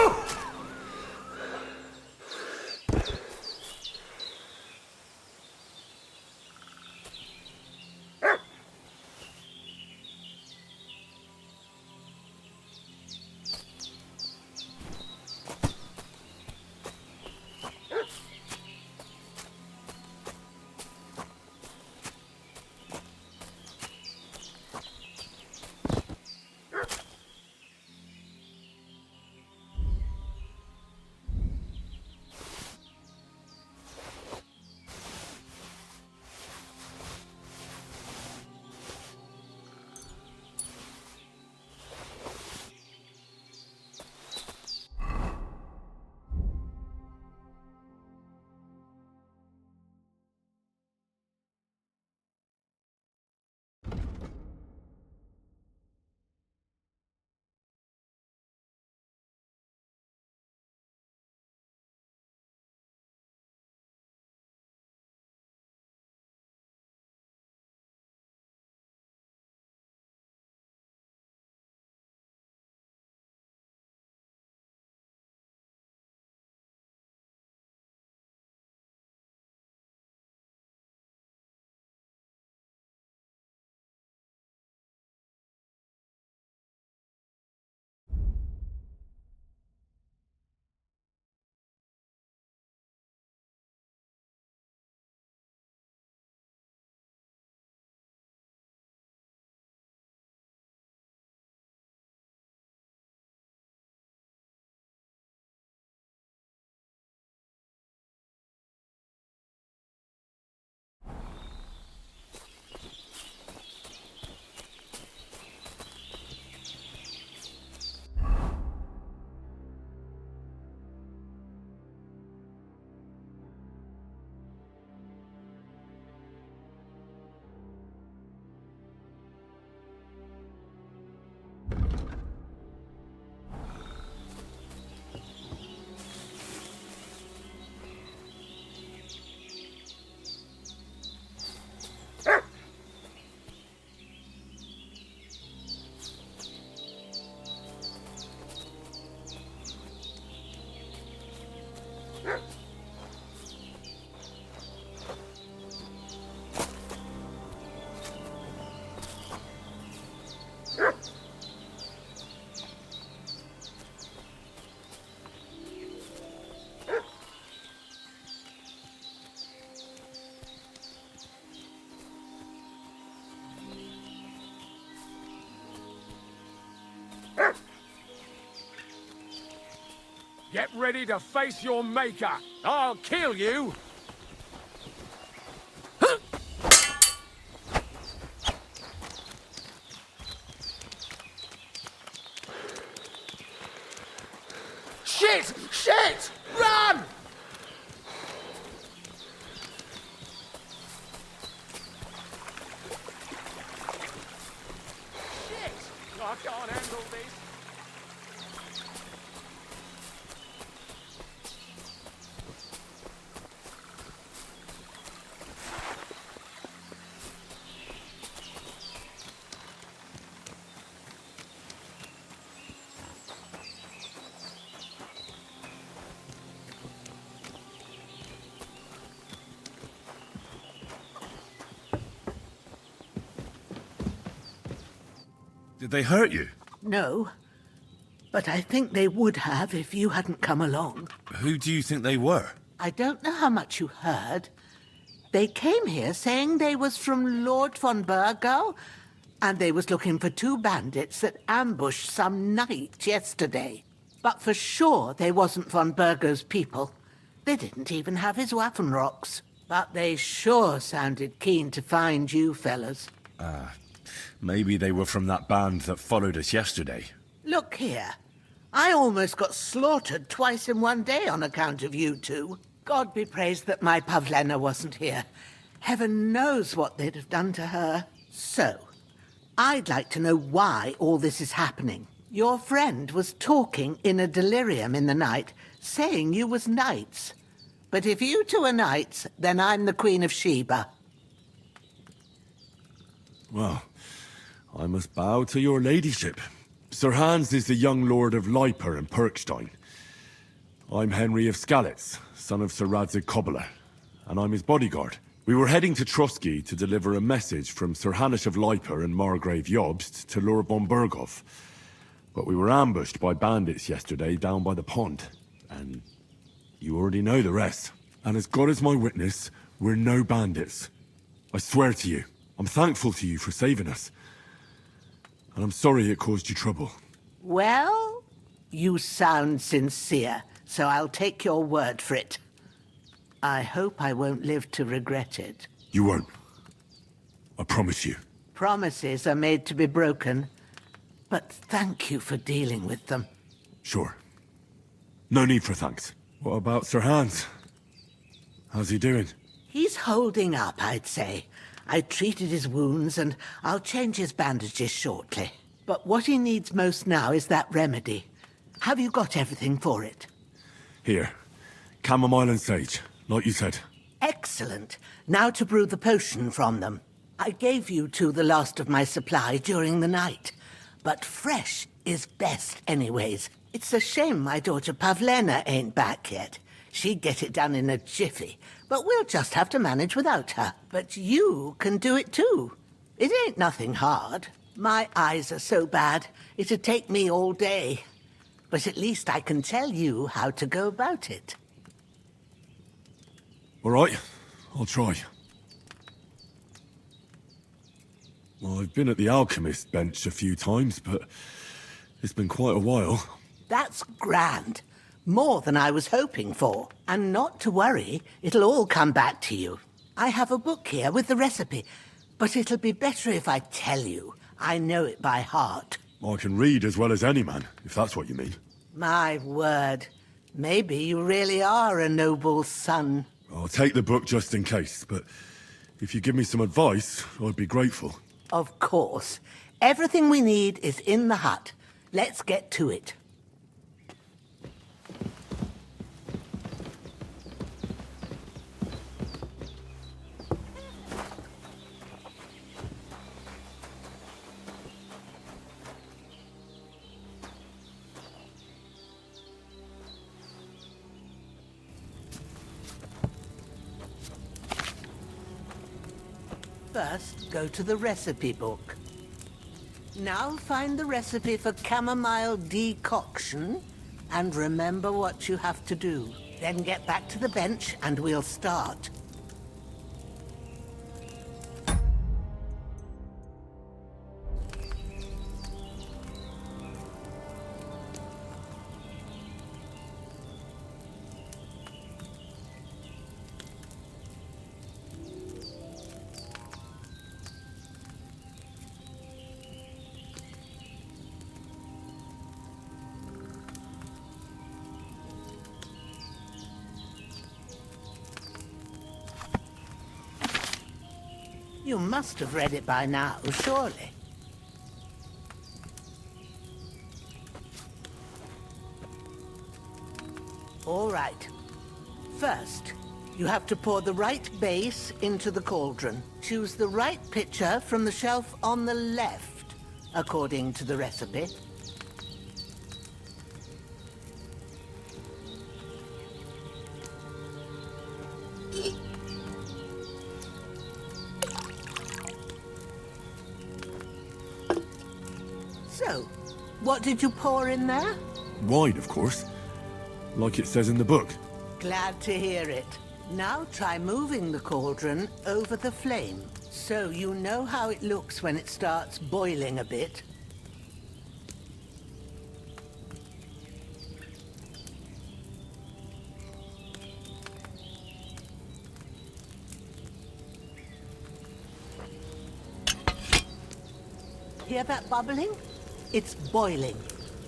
S4: Get ready to face your maker. I'll kill you. Shit! Shit! Run! Shit! I can't handle this.
S6: Did they hurt you?
S17: No, but I think they would have if you hadn't come along.
S6: Who do you think they were?
S17: I don't know how much you heard. They came here saying they was from Lord von Burgo, and they was looking for 2 bandits that ambushed some knight yesterday. But for sure they wasn't von Burgo's people. They didn't even have his Waffenrocks. But they sure sounded keen to find you fellas.
S6: Maybe they were from that band that followed us yesterday.
S17: Look here. I almost got slaughtered twice in one day on account of you two. God be praised that my Pavlena wasn't here. Heaven knows what they'd have done to her. So, I'd like to know why all this is happening. Your friend was talking in a delirium in the night, saying you was knights. But if you two are knights, then I'm the Queen of Sheba.
S6: Well, I must bow to your ladyship. Sir Hans is the young lord of Leiper and Perkstein. I'm Henry of Skalitz, son of Sir Radzig Kobyla, and I'm his bodyguard. We were heading to Trotsky to deliver a message from Sir Hanush of Leiper and Margrave Jobst to Lord von Burgov. But we were ambushed by bandits yesterday down by the pond, and you already know the rest. And as God is my witness, we're no bandits. I swear to you, I'm thankful to you for saving us. And I'm sorry it caused you trouble.
S17: Well, you sound sincere, so I'll take your word for it. I hope I won't live to regret it.
S6: You won't. I promise you.
S17: Promises are made to be broken, but thank you for dealing with them.
S6: Sure. No need for thanks. What about Sir Hans? How's he doing?
S17: He's holding up, I'd say. I treated his wounds, and I'll change his bandages shortly. But what he needs most now is that remedy. Have you got everything for it?
S6: Here. Chamomile and sage, like you said.
S17: Excellent. Now to brew the potion from them. I gave you two the last of my supply during the night. But fresh is best anyways. It's a shame my daughter Pavlena ain't back yet. She'd get it done in a jiffy, but we'll just have to manage without her. But you can do it too. It ain't nothing hard. My eyes are so bad, it'd take me all day. But at least I can tell you how to go about it.
S6: All right, I'll try. Well, I've been at the alchemist bench a few times, but it's been quite a while.
S17: That's grand. More than I was hoping for. And not to worry, it'll all come back to you. I have a book here with the recipe, but it'll be better if I tell you. I know it by heart.
S6: I can read as well as any man, if that's what you mean.
S17: My word. Maybe you really are a noble son.
S6: I'll take the book just in case, but if you give me some advice, I'd be grateful.
S17: Of course. Everything we need is in the hut. Let's get to it. First, go to the recipe book. Now find the recipe for chamomile decoction, and remember what you have to do. Then get back to the bench, and we'll start. You must have read it by now, surely. All right. First, you have to pour the right base into the cauldron. Choose the right pitcher from the shelf on the left, according to the recipe. So, what did you pour in there?
S6: Wine, of course. Like it says in the book.
S17: Glad to hear it. Now try moving the cauldron over the flame, so you know how it looks when it starts boiling a bit. Hear that bubbling? It's boiling.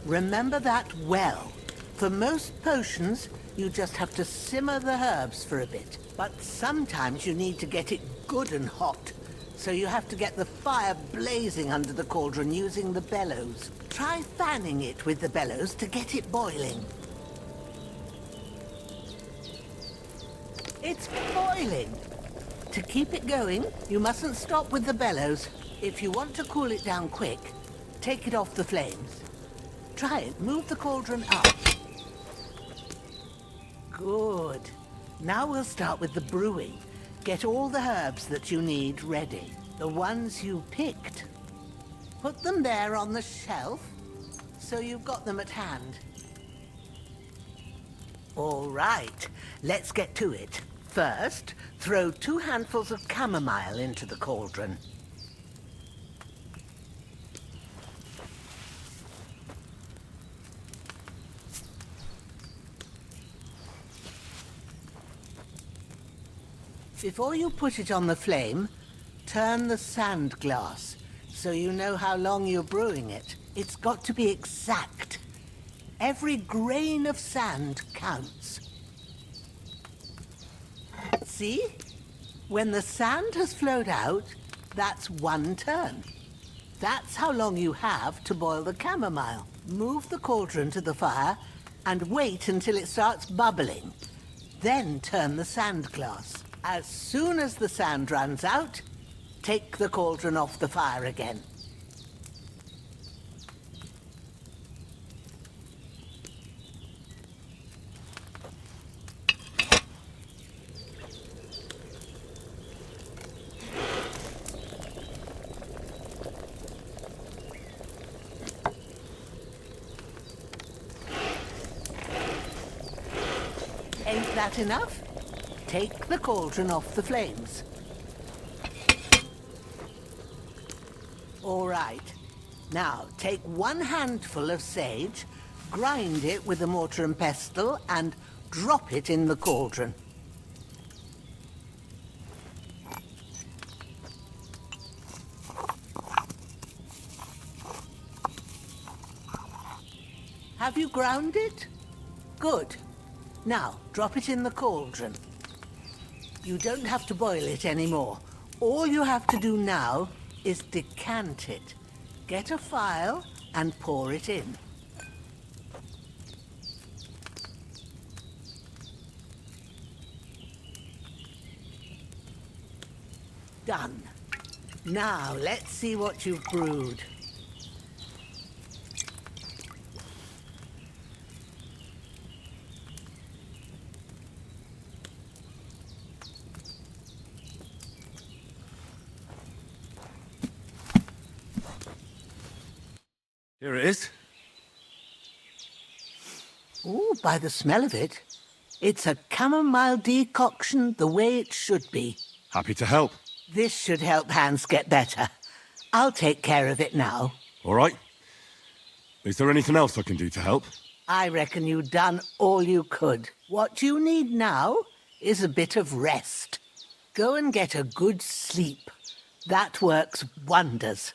S17: Remember that well. For most potions, you just have to simmer the herbs for a bit. But sometimes you need to get it good and hot. So you have to get the fire blazing under the cauldron using the bellows. Try fanning it with the bellows to get it boiling. It's boiling. To keep it going, you mustn't stop with the bellows. If you want to cool it down quick, take it off the flames. Try it. Move the cauldron up. Good. Now we'll start with the brewing. Get all the herbs that you need ready. The ones you picked. Put them there on the shelf, so you've got them at hand. All right, let's get to it. First, throw 2 handfuls of chamomile into the cauldron. Before you put it on the flame, turn the sand glass so you know how long you're brewing it. It's got to be exact. Every grain of sand counts. See? When the sand has flowed out, that's 1 turn. That's how long you have to boil the chamomile. Move the cauldron to the fire and wait until it starts bubbling. Then turn the sand glass. As soon as the sand runs out, take the cauldron off the fire again. Ain't that enough? Take the cauldron off the flames. All right. Now, take 1 handful of sage, grind it with a mortar and pestle, and drop it in the cauldron. Have you ground it? Good. Now, drop it in the cauldron. You don't have to boil it anymore. All you have to do now is decant it. Get a phial and pour it in. Done. Now, let's see what you've brewed.
S6: Here it is.
S17: Ooh, by the smell of it, it's a chamomile decoction the way it should be.
S6: Happy to help.
S17: This should help Hans get better. I'll take care of it now.
S6: All right. Is there anything else I can do to help?
S17: I reckon you've done all you could. What you need now is a bit of rest. Go and get a good sleep. That works wonders.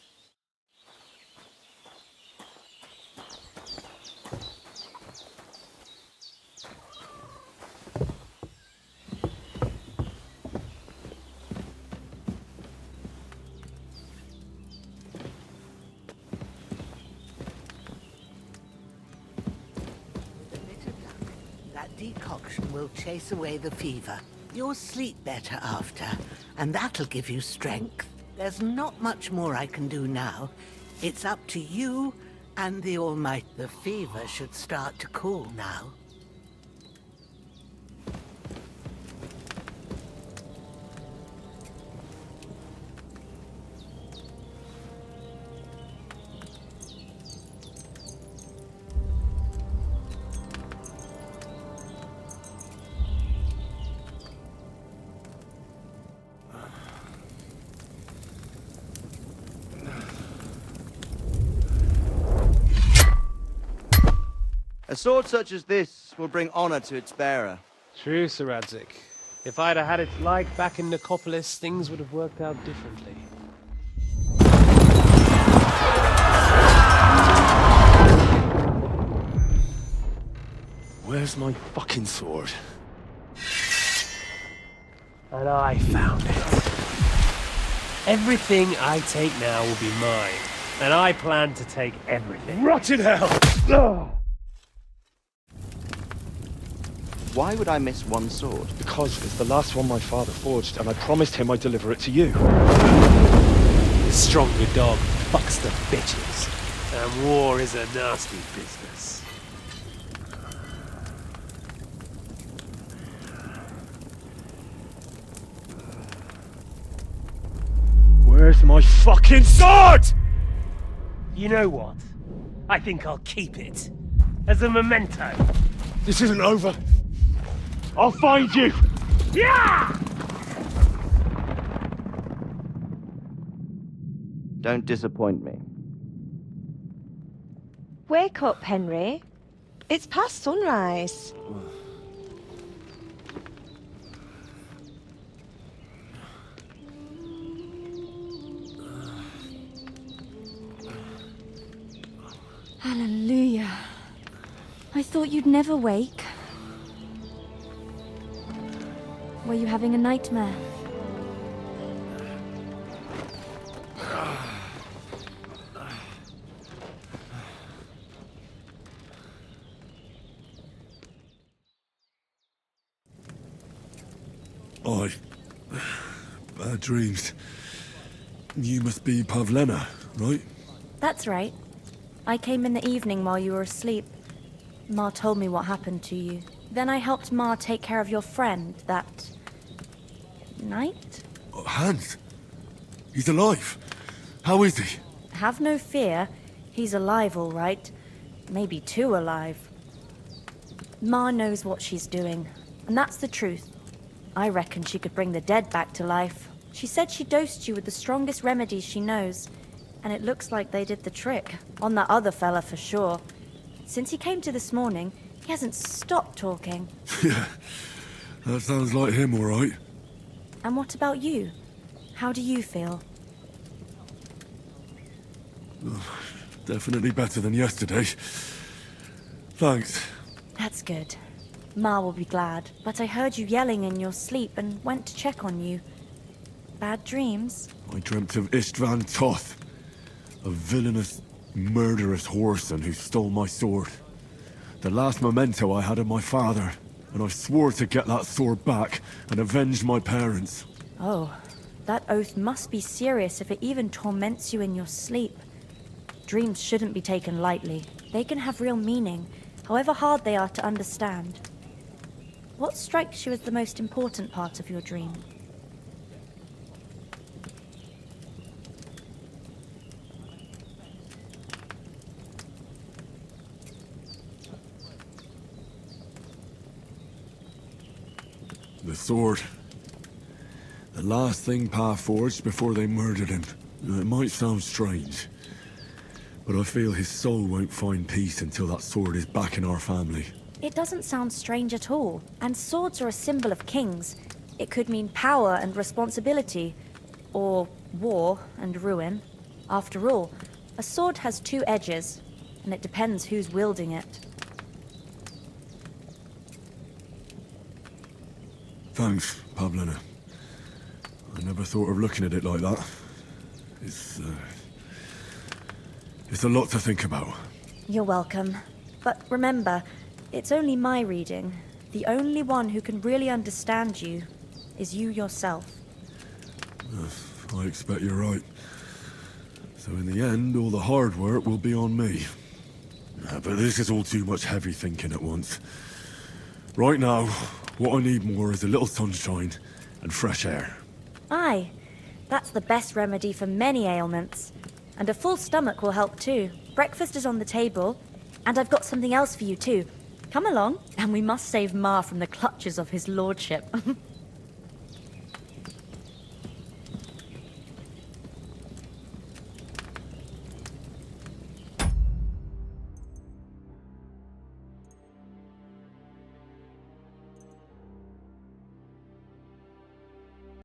S17: decoction will chase away the fever. You'll sleep better after, and that'll give you strength. There's not much more I can do now. It's up to you and the Almighty. The fever should start to cool now.
S9: A sword such as this will bring honor to its bearer.
S2: True, Sir Radzik. If I'd have had its like back in Nicopolis, things would have worked out differently.
S6: Where's my fucking sword?
S2: And I found it. Everything I take now will be mine, and I plan to take everything.
S6: Rot in hell!
S2: Oh.
S9: Why would I miss one sword?
S6: Because it's the last one my father forged, and I promised him I'd deliver it to you.
S2: The stronger dog fucks the bitches, and war is a nasty business.
S6: Where's my fucking sword?
S2: You know what? I think I'll keep it. As a memento.
S6: This isn't over. I'll find you!
S2: Yeah!
S9: Don't disappoint me.
S21: Wake up, Henry. It's past sunrise.
S13: Hallelujah. I thought you'd never wake. Were you having a nightmare?
S6: Bad dreams. You must be Pavlena, right?
S13: That's right. I came in the evening while you were asleep. Ma told me what happened to you. Then I helped Ma take care of your friend that night?
S6: Hans? He's alive. How is he?
S13: Have no fear. He's alive, all right. Maybe too alive. Ma knows what she's doing, and that's the truth. I reckon she could bring the dead back to life. She said she dosed you with the strongest remedies she knows, and it looks like they did the trick. On that other fella for sure. Since he came to this morning, he hasn't stopped talking.
S6: Yeah, that sounds like him, all right.
S13: And what about you? How do you feel?
S6: Definitely better than yesterday. Thanks.
S13: That's good. Ma will be glad, but I heard you yelling in your sleep and went to check on you. Bad dreams?
S6: I dreamt of Istvan Toth, a villainous, murderous whoreson who stole my sword. The last memento I had of my father, and I swore to get that sword back and avenge my parents.
S13: Oh, that oath must be serious if it even torments you in your sleep. Dreams shouldn't be taken lightly. They can have real meaning, however hard they are to understand. What strikes you as the most important part of your dream?
S6: The sword. The last thing Pa forged before they murdered him. It might sound strange, but I feel his soul won't find peace until that sword is back in our family.
S13: It doesn't sound strange at all, and swords are a symbol of kings. It could mean power and responsibility, or war and ruin. After all, a sword has two edges, and it depends who's wielding it.
S6: Thanks, Pavlena. I never thought of looking at it like that. It's a lot to think about.
S13: You're welcome. But remember, it's only my reading. The only one who can really understand you is you yourself.
S6: I expect you're right. So in the end, all the hard work will be on me. But this is all too much heavy thinking at once. Right now, what I need more is a little sunshine and fresh air.
S13: Aye, that's the best remedy for many ailments. And a full stomach will help too. Breakfast is on the table, and I've got something else for you too. Come along, and we must save Ma from the clutches of his lordship.